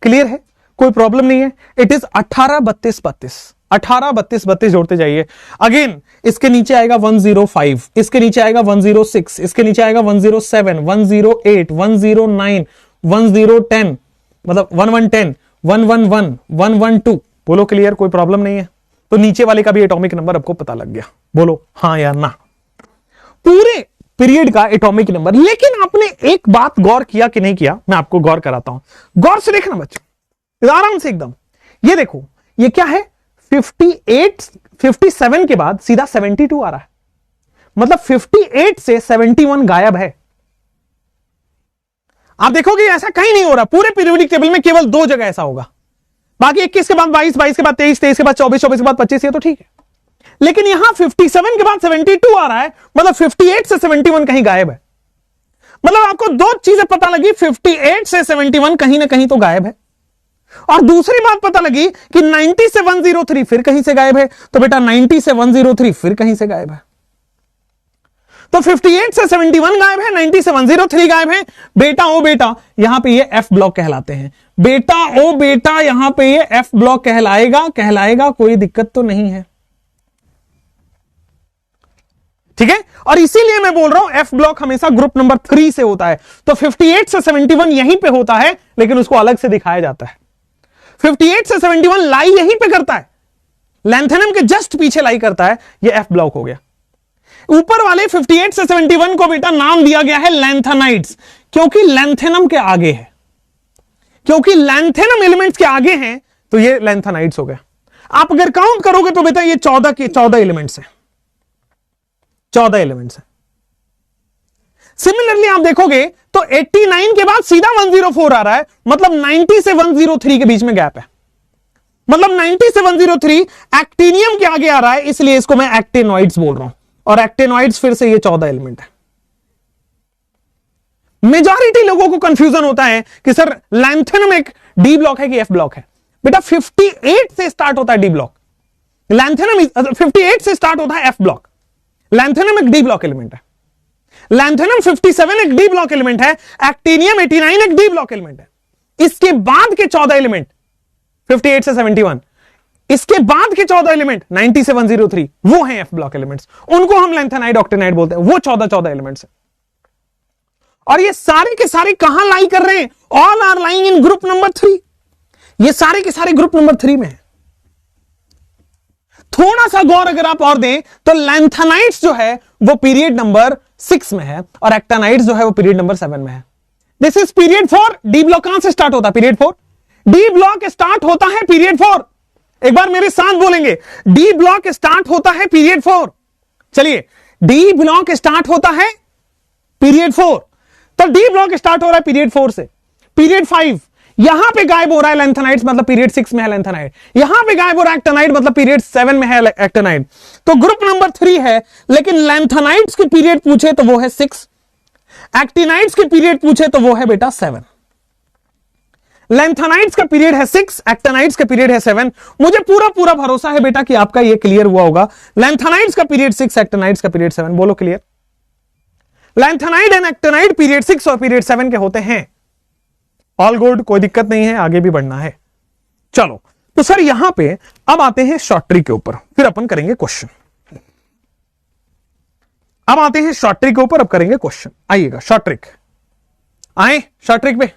क्लियर है, कोई प्रॉब्लम नहीं है। इट इज 18 32 32, 18 32 32 जोड़ते जाइए। अगेन इसके नीचे आएगा 105, इसके नीचे आएगा 106, इसके नीचे आएगा 107 108 109 1010, मतलब 1110 111 112। बोलो क्लियर, कोई प्रॉब्लम नहीं है। तो नीचे वाले का भी एटॉमिक नंबर आपको पता लग गया। बोलो हां या ना। पूरे पीरियड का एटॉमिक नंबर। लेकिन आपने एक बात गौर किया कि नहीं किया, मैं आपको गौर कराता हूं। गौर से देखना बच्चों, आराम से एकदम। ये देखो, ये क्या है, 58 57 के बाद सीधा 72 आ रहा है, मतलब 58 से 71 गायब है। आप देखोगे ऐसा कहीं नहीं हो रहा पूरे पीरियोडिक टेबल में, केवल दो जगह ऐसा होगा। बाकी 21 के बाद 22, 22 के बाद 23, 23 के बाद 24, 24 के बाद 25, ये तो ठीक है। लेकिन यहां 57 के बाद 72 आ रहा है, मतलब 58 से 71 कहीं गायब है। मतलब आपको दो चीजें पता लगी, 58 से 71 कहीं ना कहीं तो गायब है, और दूसरी बात पता लगी कि 90 से 103 फिर कहीं से गायब है। तो बेटा 90 से 103 फिर कहीं से गायब है। तो 58 से 71 गायब है, 90 से 103 गायब है। बेटा ओ बेटा, यहां पे ये एफ ब्लॉक कहलाते हैं। बेटा ओ बेटा, यहां पे ये एफ ब्लॉक कहलाएगा, कोई दिक्कत तो नहीं है। ठीक है, और इसीलिए मैं बोल रहा हूं एफ ब्लॉक हमेशा ग्रुप नंबर 3 से होता है। तो 58 से 71 यहीं पे होता है, लेकिन उसको अलग से दिखाया जाता है। 58 से 71 लाई यहीं पे करता है, लैंथेनम के जस्ट पीछे लाई करता है, ये एफ ब्लॉक हो गया। ऊपर वाले 58 से 71 को बेटा नाम दिया गया है लैंथेनाइड्स, क्योंकि लैंथेनम के आगे है, क्योंकि लैंथेनम एलिमेंट्स के आगे हैं, तो ये लैंथेनाइड्स हो गया। आप अगर काउंट करोगे तो बेटा ये 14 के 14 एलिमेंट्स हैं, 14 एलिमेंट्स हैं। सिमिलरली आप देखोगे तो 89 के बाद सीधा 104 आ रहा है, मतलब 90 से 103 के बीच में गैप है। मतलब 90 से 103 एक्टिनियम के आगे आ रहा है, इसलिए इसको मैं एक्टिनॉइड्स बोल रहा हूं। और एक्टिनॉइड्स फिर से ये 14 एलिमेंट है। मेजॉरिटी लोगों को कंफ्यूजन होता है कि सर लैंथेनम एक डी ब्लॉक है कि एफ ब्लॉक है। बेटा 58 से स्टार्ट होता है डी ब्लॉक, लैंथेनम 58 से स्टार्ट होता है एफ ब्लॉक। लैंथेनम एक डी ब्लॉक एलिमेंट है, लैंथेनम 57 एक डी ब्लॉक एलिमेंट है, एक्टिनियम 89 एक डी ब्लॉक एलिमेंट है। इसके बाद के 14 एलिमेंट 58 से 71, इसके बाद के 14 एलिमेंट 90 से 103 वो हैं एफ ब्लॉक एलिमेंट्स, उनको हम लैंथेनाइड ऑक्टेनाइड बोलते हैं। वो 14 एलिमेंट्स हैं। और ये सारे के सारे कहां लाई कर रहे हैं? All are lying in group number 3। ये सारे के सारे ग्रुप नंबर 3 में है। थोड़ा सा गौर अगर आप और दें तो लैंथेनाइड्स जो है वो पीरियड नंबर 6 में है, और एक्टानाइड्स जो है वो पीरियड नंबर 7 में है। This is period 4। D block कहां से स्टार्ट होता है? पीरियड 4। डी ब्लॉक स्टार्ट होता है पीरियड 4। एक बार मेरे साथ बोलेंगे, डी ब्लॉक स्टार्ट होता है पीरियड 4। चलिए, डी ब्लॉक स्टार्ट होता है पीरियड 4। तो डी ब्लॉक स्टार्ट हो रहा है पीरियड 4 से। पीरियड 5 यहां पे गायब हो रहा है लैंथेनाइड्स, मतलब पीरियड 6 में है लैंथेनाइड। यहां पे गायब हो रहा है एक्टानाइड, मतलब पीरियड 7 में है एक्टानाइड। तो ग्रुप नंबर 3 है, लेकिन लैंथेनाइड्स के पीरियड पूछे तो वो है 6, एक्टिनाइड्स के पीरियड पूछे तो वो है बेटा 7। लैंथेनाइड्स का पीरियड है 6, एक्टानाइड्स का पीरियड है 7। मुझे पूरा पूरा भरोसा है बेटा कि आपका ये क्लियर हुआ होगा। लैंथेनाइड्स का पीरियड 6, एक्टानाइड्स का पीरियड 7। बोलो क्लियर। लैंथेनाइड एंड एक्टानाइड पीरियड 6 और पीरियड 7 के होते हैं। ऑल गुड, कोई दिक्कत नहीं है, आगे भी बढ़ना है। चलो, तो सर यहां पे अब आते हैं शॉर्ट ट्री के ऊपर, फिर अपन करेंगे क्वेश्चन। अब आते हैं शॉर्ट ट्रिक के ऊपर, अब करेंगे क्वेश्चन। आइएगा शॉर्ट ट्रिक, आए शॉर्ट ट्रिक पे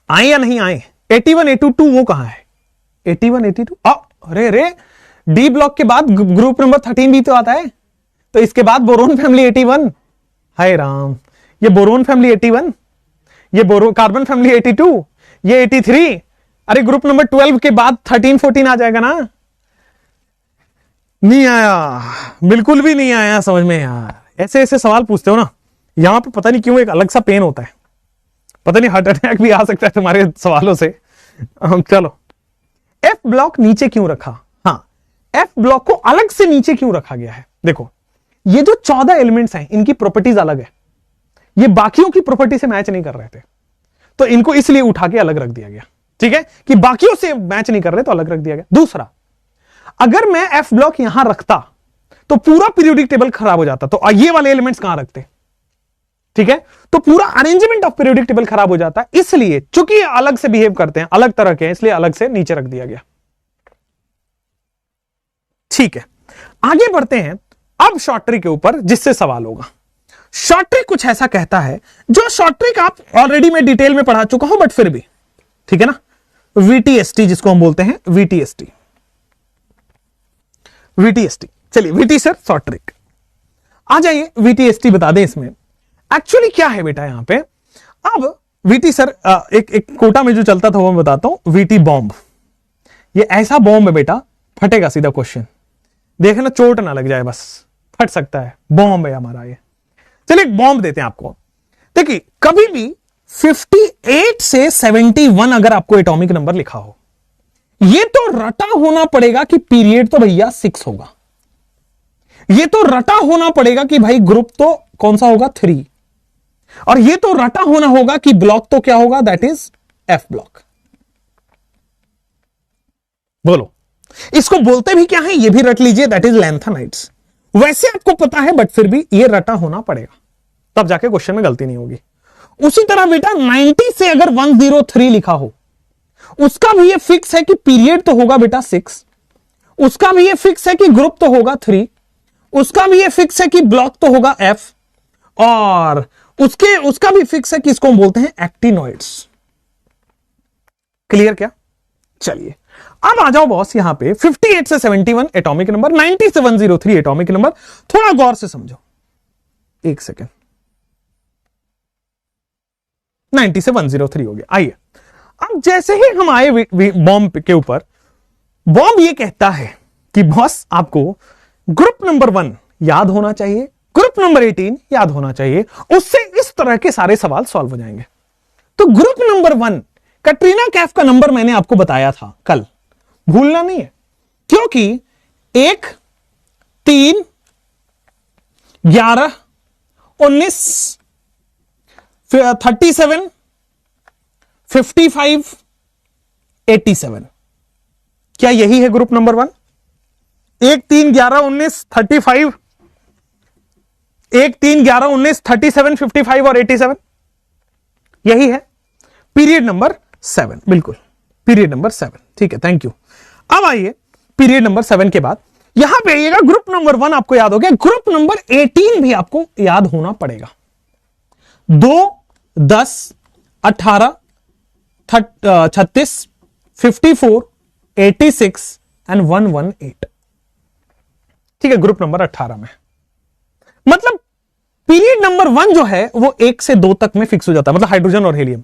आए या नहीं आए? 81 82 वो कहां है? 81 82 अरे अरे, डी ब्लॉक के बाद ग्रुप नंबर 13 भी तो आता है, तो इसके बाद बोरोन फैमिली 81। हाय राम, ये बोरोन फैमिली 81, ये कार्बन फैमिली 82, ये 83। अरे ग्रुप नंबर 12 के बाद 13 14 आ जाएगा ना? नहीं आया, बिल्कुल भी नहीं आया समझ में यार। ऐसे ऐसे सवाल पूछते हो ना, यहां पे पता नहीं क्यों एक अलग सा पेन होता है, पता नहीं हार्ट अटैक भी आ सकता है तुम्हारे सवालों से। चलो, एफ ब्लॉक नीचे क्यों रखा? हाँ, एफ ब्लॉक को अलग से नीचे क्यों रखा गया है? देखो, ये जो 14 एलिमेंट्स हैं, इनकी प्रॉपर्टीज अलग है, ये बाकियों की प्रॉपर्टी से मैच नहीं कर रहे थे, तो इनको इसलिए उठा के अलग रख दिया गया। ठीक है, कि बाकियों से मैच नहीं कर रहे तो अलग रख दिया गया। दूसरा, अगर मैं एफ ब्लॉक यहां रखता तो पूरा पीरियोडिक टेबल खराब हो जाता, तो ये वाले एलिमेंट्स कहां रखते? ठीक है, तो पूरा अरेंजमेंट ऑफ पीरियोडिक टेबल खराब हो जाता है, इसलिए चूंकि ये अलग से बिहेव करते हैं, अलग तरह के हैं, इसलिए अलग से नीचे रख दिया गया। ठीक है, आगे बढ़ते हैं अब शॉर्ट ट्रिक के ऊपर, जिससे सवाल होगा। शॉर्ट ट्रिक कुछ ऐसा कहता है, जो शॉर्ट ट्रिक आप ऑलरेडी मैं डिटेल में पढ़ा चुका हूं, बट फिर भी ठीक है ना, वीटीएसटी जिसको हम बोलते हैं, वीटीएसटी। वीटीएसटी, चलिए वीटी सर शॉर्ट ट्रिक आ जाइए, वीटीएसटी बता दें इसमें एक्चुअली क्या है बेटा। यहां पे अब वीटी सर एक कोटा में जो चलता था वो मैं बताता हूं, वीटी बॉम्ब। ये ऐसा बॉम्ब है बेटा, फटेगा सीधा क्वेश्चन, देखना चोट ना लग जाए, बस फट सकता है, बॉम्ब है हमारा ये। चलिए एक बॉम्ब देते हैं आपको। देखिए, कभी भी 58 से 71 अगर आपको एटॉमिक नंबर लिखा हो, ये तो रटा होना पड़ेगा कि पीरियड तो भैया 6 होगा, ये तो रटा होना पड़ेगा कि भाई ग्रुप तो कौन सा होगा, 3, और ये तो रटा होना होगा कि ब्लॉक तो क्या होगा, दैट इज एफ ब्लॉक। बोलो, इसको बोलते भी क्या है, ये भी रट लीजिए, दैट इज लैंथेनाइड्स। वैसे आपको पता है, बट फिर भी ये रटा होना पड़ेगा, तब जाके क्वेश्चन में गलती नहीं होगी। उसी तरह बेटा 90 से अगर 103 लिखा हो, उसका भी ये फिक्स है कि पीरियड तो होगा बेटा 6, उसका भी ये फिक्स है कि ग्रुप तो होगा 3, उसका भी ये फिक्स है कि ब्लॉक तो होगा एफ, और उसका भी फिक्स है कि इसको हम बोलते हैं एक्टिनॉइड्स। क्लियर क्या? चलिए अब आ जाओ बॉस, यहां पे 58 से 71 एटॉमिक नंबर, 90 से 103 एटॉमिक नंबर। थोड़ा गौर से समझो, एक सेकेंड, 90 से 103 हो गया। आइए, अब जैसे ही हम आए बॉम्ब के ऊपर, बॉम्ब ये कहता है कि बॉस आपको ग्रुप नंबर 1 याद होना चाहिए, ग्रुप नंबर 18 याद होना चाहिए, उससे इस तरह के सारे सवाल सॉल्व हो जाएंगे। तो ग्रुप नंबर 1 कैटरीना कैफ का नंबर मैंने आपको बताया था कल, भूलना नहीं है, क्योंकि 1 3 11 19 37 55 87, क्या यही है ग्रुप नंबर 1? 1 3 11 19 35, 1 3 11 19 37 55 और 87, यही है पीरियड नंबर 7। बिल्कुल, पीरियड नंबर 7। ठीक है, थैंक यू। अब आइए पीरियड नंबर 7 के बाद यहां पे आइएगा, ग्रुप नंबर 1 आपको याद हो गया, ग्रुप नंबर 18 भी आपको याद होना पड़ेगा। 2 10 18 36 54 86 एंड 118। ठीक है, ग्रुप नंबर 18 में मतलब पीरियड नंबर 1 जो है वो 1 से 2 तक में फिक्स हो जाता है, मतलब हाइड्रोजन और हीलियम।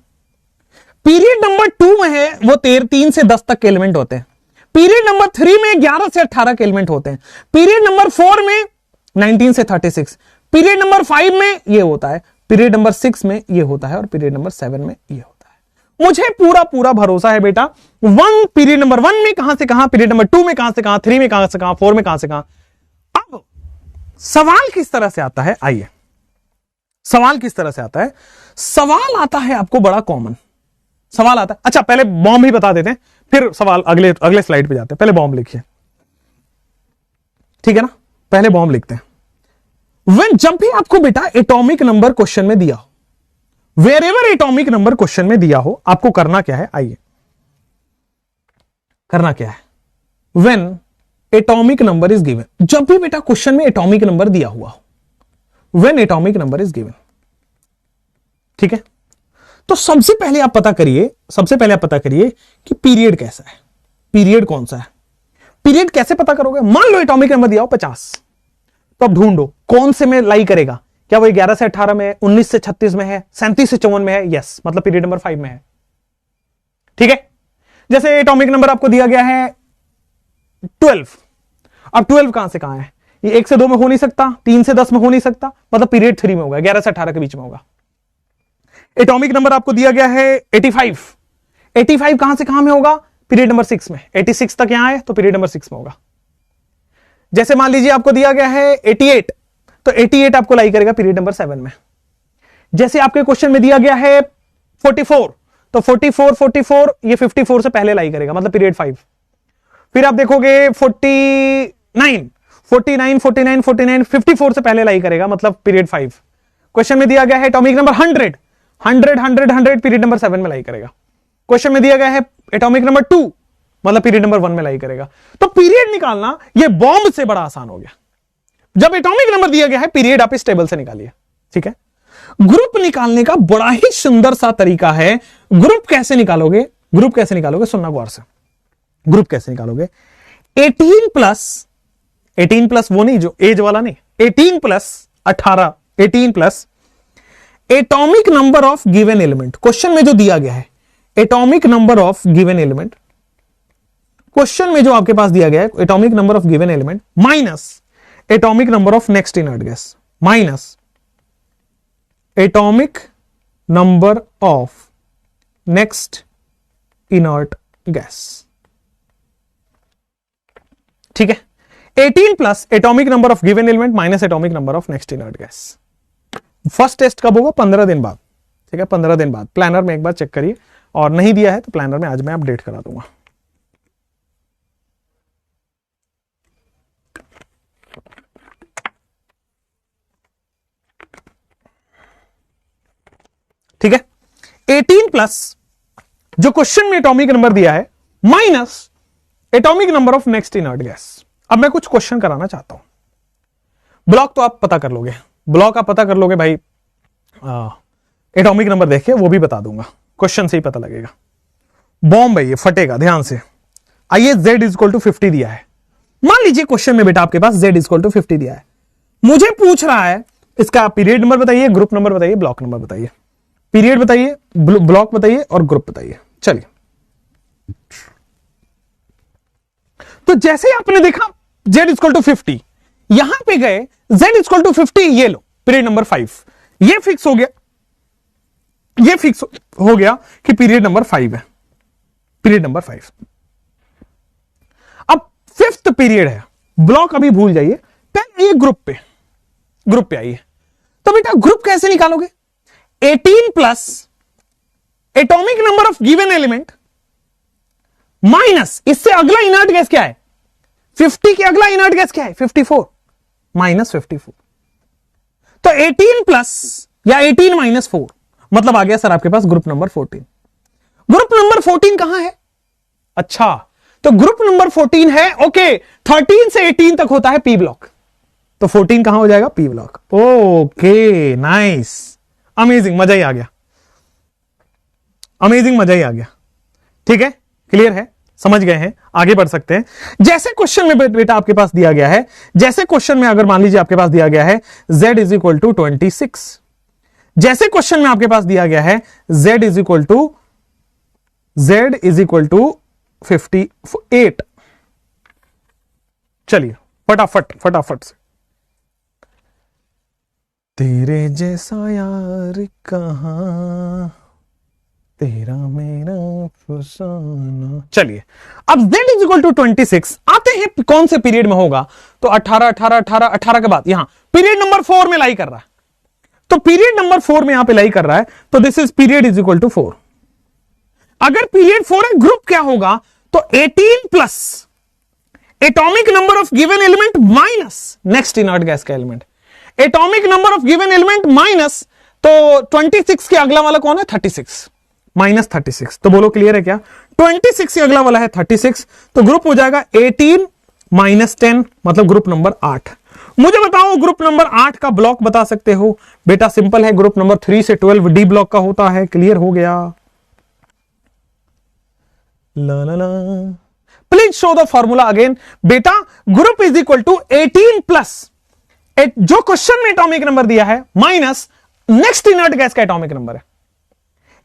पीरियड नंबर 2 में है वो 3 से 10 तक के एलिमेंट होते हैं। पीरियड नंबर 3 में 11 से 18 के एलिमेंट होते हैं। पीरियड नंबर 4 में 19 से 36। पीरियड नंबर 5 में ये होता है, पीरियड नंबर 6 में ये होता है, और पीरियड नंबर 7 में ये होता है। मुझे पूरा पूरा भरोसा है बेटा, पीरियड नंबर 1 में कहां से कहां, पीरियड नंबर 2 में कहां से कहां, 3 में कहां से कहां, 4 में कहां से कहां। अब सवाल किस तरह से आता है, आइए सवाल किस तरह से आता है। सवाल आता है आपको बड़ा कॉमन सवाल आता है। अच्छा, पहले बॉम्ब ही बता देते हैं, फिर सवाल अगले स्लाइड पे जाते हैं। पहले बॉम्ब लिखिए, ठीक है ना, पहले बॉम्ब लिखते हैं। जब भी आपको बेटा एटॉमिक नंबर क्वेश्चन में दिया हो, wherever atomic number question में दिया हो, आपको करना क्या है, आइए करना क्या है। When atomic number is given, जब भी बेटा क्वेश्चन में एटॉमिक नंबर दिया हुआ हो, when atomic number is given, ठीक है। तो सबसे पहले आप पता करिए कि पीरियड कैसा है, पीरियड कौन सा है। पीरियड कैसे पता करोगे? मान लो एटॉमिक नंबर दिया हो 50, तो अब ढूंढो कौन से में लाई करेगा। क्या वो 11 से 18 में है, 19 से 36 में है, 37 से 54 में है? यस, मतलब पीरियड नंबर 5 में है, ठीक है। जैसे एटॉमिक नंबर आपको दिया गया है 12, अब 12 कहां से कहां है? ये 1 से 2 में हो नहीं सकता, 3 से 10 में हो नहीं सकता, मतलब पीरियड 3 में होगा, 11 से 18 के बीच में होगा। एटॉमिक नंबर आपको दिया गया है 85, 85 कहां से कहां में होगा? पीरियड नंबर 6 में। 86 तक यहां है तो पीरियड नंबर 6 में होगा। जैसे मान लीजिए आपको दिया गया है 88, तो 88 आपको लाई करेगा पीरियड नंबर 7 में। जैसे आपके क्वेश्चन में दिया गया है 44, तो 44 ये 54 से पहले लाई करेगा, मतलब पीरियड 5। फिर आप देखोगे 49 54 से पहले लाई करेगा, मतलब पीरियड 5। क्वेश्चन में दिया गया है एटॉमिक नंबर 100 पीरियड नंबर 7 में लाई करेगा। क्वेश्चन में दिया गया है एटॉमिक नंबर 2, मतलब पीरियड नंबर 1 में लाई करेगा। तो पीरियड निकालना ये बॉम्ब से बड़ा आसान हो गया। जब एटॉमिक नंबर दिया गया है, पीरियड आप इस टेबल से निकालिए, ठीक है। ग्रुप निकालने का बड़ा ही सुंदर सा तरीका है। ग्रुप कैसे निकालोगे? सुनना गौर से। ग्रुप कैसे निकालोगे? 18 प्लस वो नहीं जो एज वाला नहीं, 18 plus 18, 18 plus atomic number of given element. Question में जो दिया गया है atomic number of given element, question में जो आपके पास दिया गया है atomic number of given element minus atomic number of next inert gas, minus atomic number of next inert gas, ठीक है। 18 plus atomic number of given element minus atomic number of next inert gas. First test कब होगा? 15 दिन बाद, ठीक है। 15 दिन बाद प्लानर में एक बार चेक करिए, और नहीं दिया है तो प्लानर में आज मैं अपडेट करा दूंगा। ठीक है। 18 प्लस जो क्वेश्चन में एटॉमिक नंबर दिया है minus atomic number of next inert gas. अब मैं कुछ क्वेश्चन कराना चाहता हूं। ब्लॉक तो आप पता कर लोगे, भाई एटॉमिक नंबर देख के वो भी बता दूंगा, क्वेश्चन से ही पता लगेगा। बॉम्ब है ये, फटेगा, ध्यान से। आइए, z इज इक्वल टू 50 दिया है। मान लीजिए क्वेश्चन में बेटा आपके पास z इज इक्वल टू 50 दिया है। मुझे पूछ रहा है इसका पीरियड नंबर बताइए, ग्रुप नंबर बताइए, ब्लॉक नंबर बताइए। पीरियड बताइए, ब्लॉक बताइए और ग्रुप बताइए। चलिए, तो जैसे ही आपने देखा z इक्वल टू 50, यहां पे गए z इक्वल टू 50, ये लो पीरियड नंबर 5, ये फिक्स हो गया, ये फिक्स हो गया कि पीरियड नंबर 5 है, पीरियड नंबर 5। अब 5th पीरियड है, ब्लॉक अभी भूल जाइए, पहले ये ग्रुप पे आइए। तो बेटा ग्रुप कैसे निकालोगे? 18 plus atomic number of given element minus इससे अगला इनर्ट गैस क्या है? 50 के अगला इनर्ट गैस क्या है? 54 माइनस 54। तो 18 प्लस या 18 माइनस 4 मतलब आ गया सर आपके पास ग्रुप नंबर 14। ग्रुप नंबर 14 कहां है? अच्छा, तो ग्रुप नंबर 14 है, ओके। 13 से 18 तक होता है पी ब्लॉक, तो 14 कहां हो जाएगा? P block. Okay, nice, amazing, मजा ही आ गया, अमेजिंग, मजा ही आ गया। ठीक है, क्लियर है, समझ गए हैं, आगे बढ़ सकते हैं। जैसे क्वेश्चन में बेटा आपके पास दिया गया है, जैसे क्वेश्चन में अगर मान लीजिए आपके पास दिया गया है z इज इक्वल टू 26, जैसे क्वेश्चन में आपके पास दिया गया है z इज इक्वल टू 58। चलिए फटाफट से। तेरे जैसा यार कहां, तेरा मेरा फसाना। चलिए, अब z इज इक्वल टू 26 आते हैं कौन से पीरियड में होगा? तो 18 के बाद यहां पीरियड नंबर 4 में लाई कर रहा है, तो पीरियड नंबर 4 में यहां पे लाई कर रहा है, तो this is period is equal to 4। अगर पीरियड 4 है, ग्रुप क्या होगा? तो 18 plus atomic number of given element minus next inert gas का element. Atomic number of given element minus, तो 26 के अगला वाला कौन है? 36 माइनस 36। तो बोलो क्लियर है क्या? 26 के अगला वाला है 36, तो ग्रुप हो जाएगा 18 -10 मतलब ग्रुप नंबर 8। मुझे बताओ ग्रुप नंबर 8 का ब्लॉक बता सकते हो? बेटा सिंपल है, ग्रुप नंबर 3 से 12 डी ब्लॉक का होता है। क्लियर हो गया? ला ला ला। Please show the formula again. बेटा group is equal to 18 plus जो क्वेश्चन में एटॉमिक नंबर दिया है माइनस नेक्स्ट इनर्ट गैस का एटॉमिक नंबर है।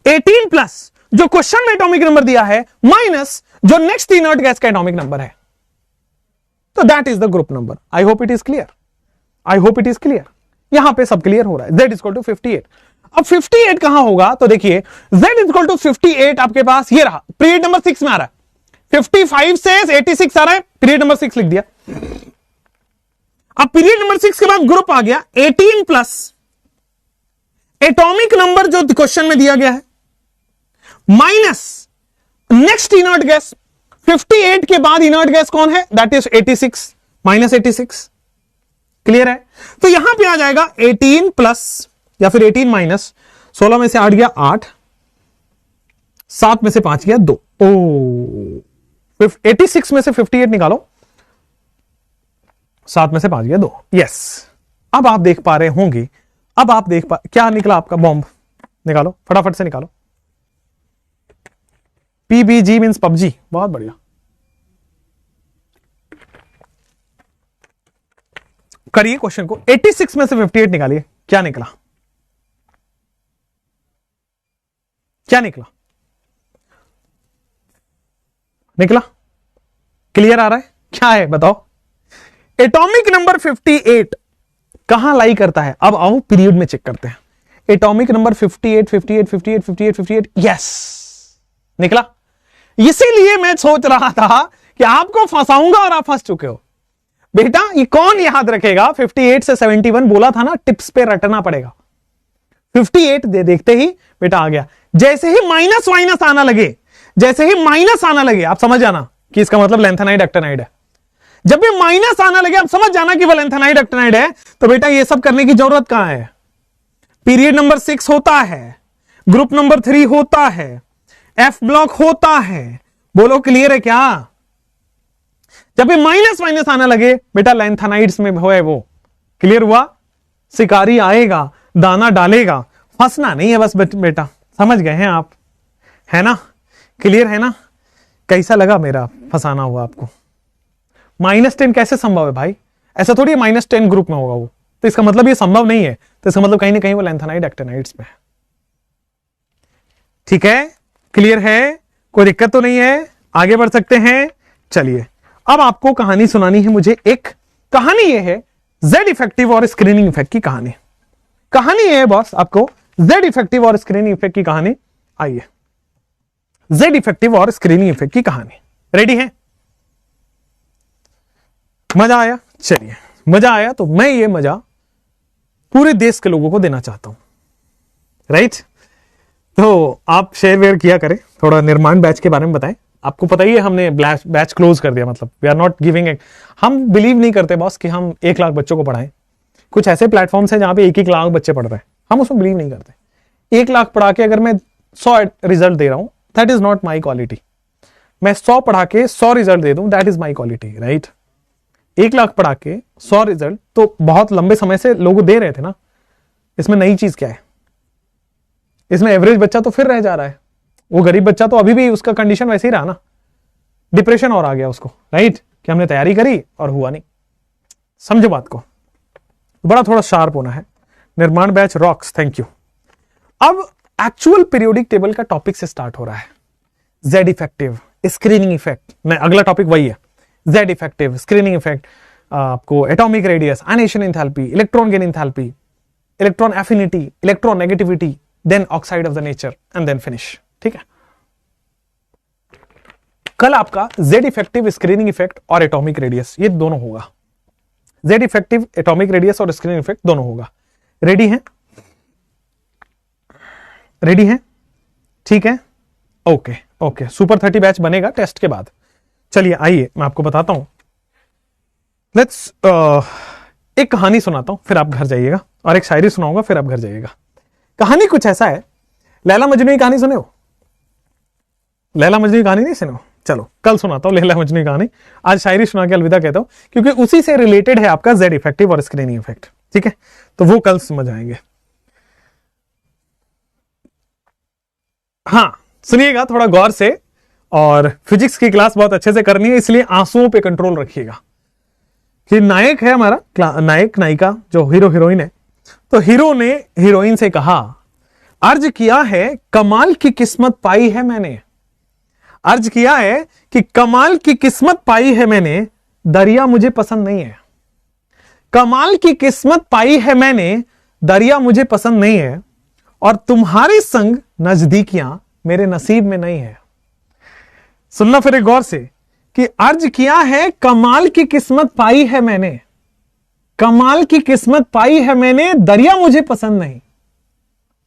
18 प्लस जो क्वेश्चन में एटॉमिक नंबर दिया है माइनस जो नेक्स्ट इनर्ट गैस का एटॉमिक नंबर है। तो that is the group number. I hope it is clear. I hope it is clear. यहां पे सब क्लियर हो रहा है। Z is equal to 58। अब 58 कहां होगा? तो देखिए Z इज इक्वल टू 58 आपके पास ये रहा, पीरियड नंबर 6 में आ रहा है। 55 से 86 आ रहा है, पीरियड नंबर 6 लिख दिया। अब पीरियड नंबर 6 के बाद ग्रुप आ गया 18 प्लस एटॉमिक नंबर जो क्वेश्चन में दिया गया है माइनस नेक्स्ट इनर्ट गैस। 58 के बाद इनर्ट गैस कौन है? That is 86 minus 86। क्लियर है? तो यहां पे आ जाएगा 18 प्लस या फिर 18 माइनस 16 में से 8 गया 8, 7 में से 5 गया 2। ओ 86 में से 58 निकालो, 7 में से 5 गया 2। यस, अब आप देख पा रहे होंगे। अब आप देख पा, क्या निकला आपका? बॉम्ब निकालो, फटाफट से निकालो। PBG means PUBG. बहुत बढ़िया। करिए क्वेश्चन को। 86 में से 58 निकालिए। क्या निकला? क्या निकला? निकला? क्लियर आ रहा है? क्या है बताओ? एटॉमिक नंबर 58 कहां लाई करता है? अब आओ पीरियड में चेक करते हैं। Atomic number 58 58 58 58 58। यस, निकला। इसीलिए मैं सोच रहा था कि आपको फंसाऊंगा और आप फंस चुके हो। बेटा ये कौन याद रखेगा? 58 से 71 बोला था ना, टिप्स पे रटना पड़ेगा। 58 देखते ही बेटा आ गया। जैसे ही माइनस माइनस आना लगे, जैसे ही माइनस आना लगे, आप समझ जाना कि इसका मतलब लैंथेनाइड एक्टिनाइड है। जब भी माइनस आना लगे आप समझ जाना कि वह लैंथेनाइड एक्टिनाइड है। तो बेटा ये सब करने की जरूरत कहां है? पीरियड नंबर 6 होता है, ग्रुप नंबर 3 होता है, F ब्लॉक होता है। बोलो क्लियर है क्या? जब भी माइनस माइनस आना लगे बेटा लैंथेनाइड्स में है वो। क्लियर हुआ? शिकारी आएगा, दाना डालेगा, फंसना नहीं है बस बेटा। समझ गए हैं आप? है ना? क्लियर है ना? कैसा लगा मेरा फंसाना हुआ आपको? -10 कैसे संभव है भाई? ऐसा थोड़ी है -10 ग्रुप में होगा वो। तो इसका मतलब ये संभव नहीं है। तो इसका मतलब कहीं ना कहीं वो लैंथेनाइड एक्टिनाइड्स में है। ठीक है? क्लियर है? कोई दिक्कत तो नहीं है? आगे बढ़ सकते हैं? चलिए अब आपको कहानी सुनानी है मुझे। एक कहानी ये है Z इफेक्टिव और स्क्रीनिंग इफेक्ट की कहानी। कहानी ये है बॉस आपको Z इफेक्टिव और स्क्रीनिंग इफेक्ट की कहानी। आइए, Z इफेक्टिव और स्क्रीनिंग इफेक्ट की कहानी। रेडी है? मजा आया? चलिए, मजा आया तो मैं ये मजा पूरे देश के लोगों को देना चाहता हूं। राइट? तो आप शेयर वेयर किया करें, थोड़ा निर्माण बैच के बारे में बताएं। आपको पता ही है हमने बैच क्लोज कर दिया। मतलब वी आर नॉट गिविंग हम बिलीव नहीं करते बॉस कि हम 1 लाख बच्चों को पढ़ाएं। कुछ ऐसे प्लेटफॉर्म्स हैं जहां पे 1-1 लाख बच्चे पढ़ रहे हैं, हम उसमें बिलीव नहीं करते। 1 लाख पढ़ा के अगर मैं 100 रिजल्ट दे रहा हूं, that is not my quality. मैं 100 पढ़ा के 100 रिजल्ट दे दूं, that is my quality. Right? 1 lakh पढ़ा के 100 रिजल्ट तो बहुत लंबे समय से लोग दे रहे थे ना। इसमें नई चीज क्या है? इसमें एवरेज बच्चा तो फिर रह जा रहा है। वो गरीब बच्चा तो अभी भी उसका कंडीशन वैसे ही रहा ना, डिप्रेशन और आ गया उसको। राइट? कि हमने तैयारी करी और हुआ नहीं। समझो बात को, बड़ा थोड़ा शार्प होना है। Nirman batch rocks, thank you. अब एक्चुअल पीरियोडिक टेबल का टॉपिक से स्टार्ट हो रहा है। Z effective, screening effect. नया टॉपिक वही है, Z इफेक्टिव, स्क्रीनिंग इफेक्ट। आपको atomic radius, ionisation enthalpy, electron gain enthalpy, electron affinity, electron negativity, then oxide of the nature and then finish. ठीक है? कल आपका Z इफेक्टिव, स्क्रीनिंग इफेक्ट और एटॉमिक रेडियस ये दोनों होगा। Z इफेक्टिव, एटॉमिक रेडियस और स्क्रीनिंग इफेक्ट दोनों होगा। रेडी हैं? रेडी हैं? ठीक है? Okay okay. सुपर 30 बैच बनेगा टेस्ट के बाद। चलिए आइए मैं आपको बताता हूं। लेट्स एक कहानी सुनाता हूं, फिर आप घर जाइएगा, और एक शायरी सुनाऊंगा, फिर आप घर जाइएगा। कहानी कुछ ऐसा है। लैला मजनू की कहानी सुने हो? लैला मजनू की कहानी नहीं सुने हो? चलो कल सुनाता हूं लैला मजनू की कहानी, आज शायरी सुना के अलविदा कहता हूं, क्योंकि उसी से रिलेटेड है आपका जेड इफेक्टिव और स्क्रीनिंग इफेक्ट। ठीक है, तो वो कल समझ आएंगे। हाँ सुनिएगा थोड़ा गौर से, और फिजिक्स की क्लास बहुत अच्छे से करनी है, इसलिए आंसुओं पे कंट्रोल रखिएगा। कि नायक है हमारा, नायक नायिका जो हीरो हीरोइन है, तो हीरो ने हीरोइन से कहा, अर्ज किया है कमाल की किस्मत पाई है मैंने, अर्ज किया है कि कमाल की किस्मत पाई है मैंने, दरिया मुझे पसंद नहीं है। कमाल की किस्मत पाई है मैंने, दरिया मुझे पसंद नहीं है, और तुम्हारे संग नजदीकियां मेरे नसीब में नहीं है। सुनना फिर एक गौर से, कि अर्ज किया है कमाल की किस्मत पाई है मैंने, कमाल की किस्मत पाई है मैंने, दरिया मुझे पसंद नहीं,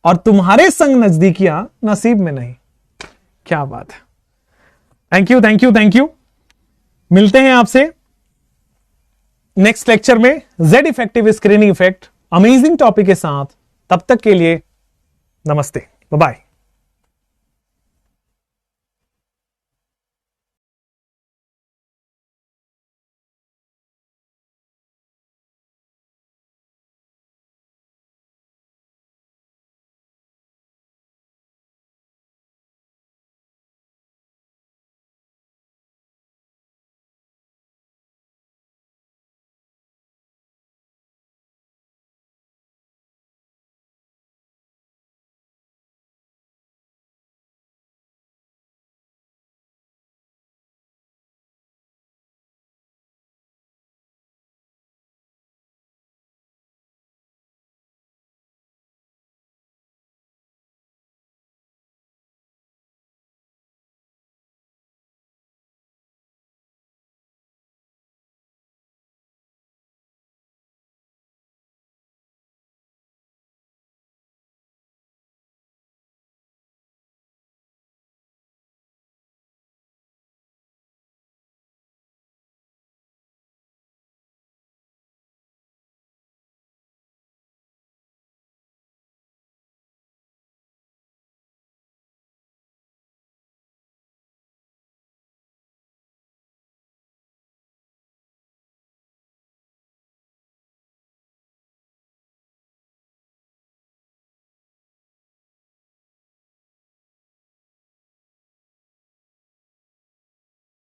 और तुम्हारे संग नजदीकियां नसीब में नहीं। क्या बात है। Thank you thank you thank you. मिलते हैं आपसे नेक्स्ट लेक्चर में Z effective screening effect, amazing topic के साथ। तब तक के लिए नमस्ते, बाय बाय।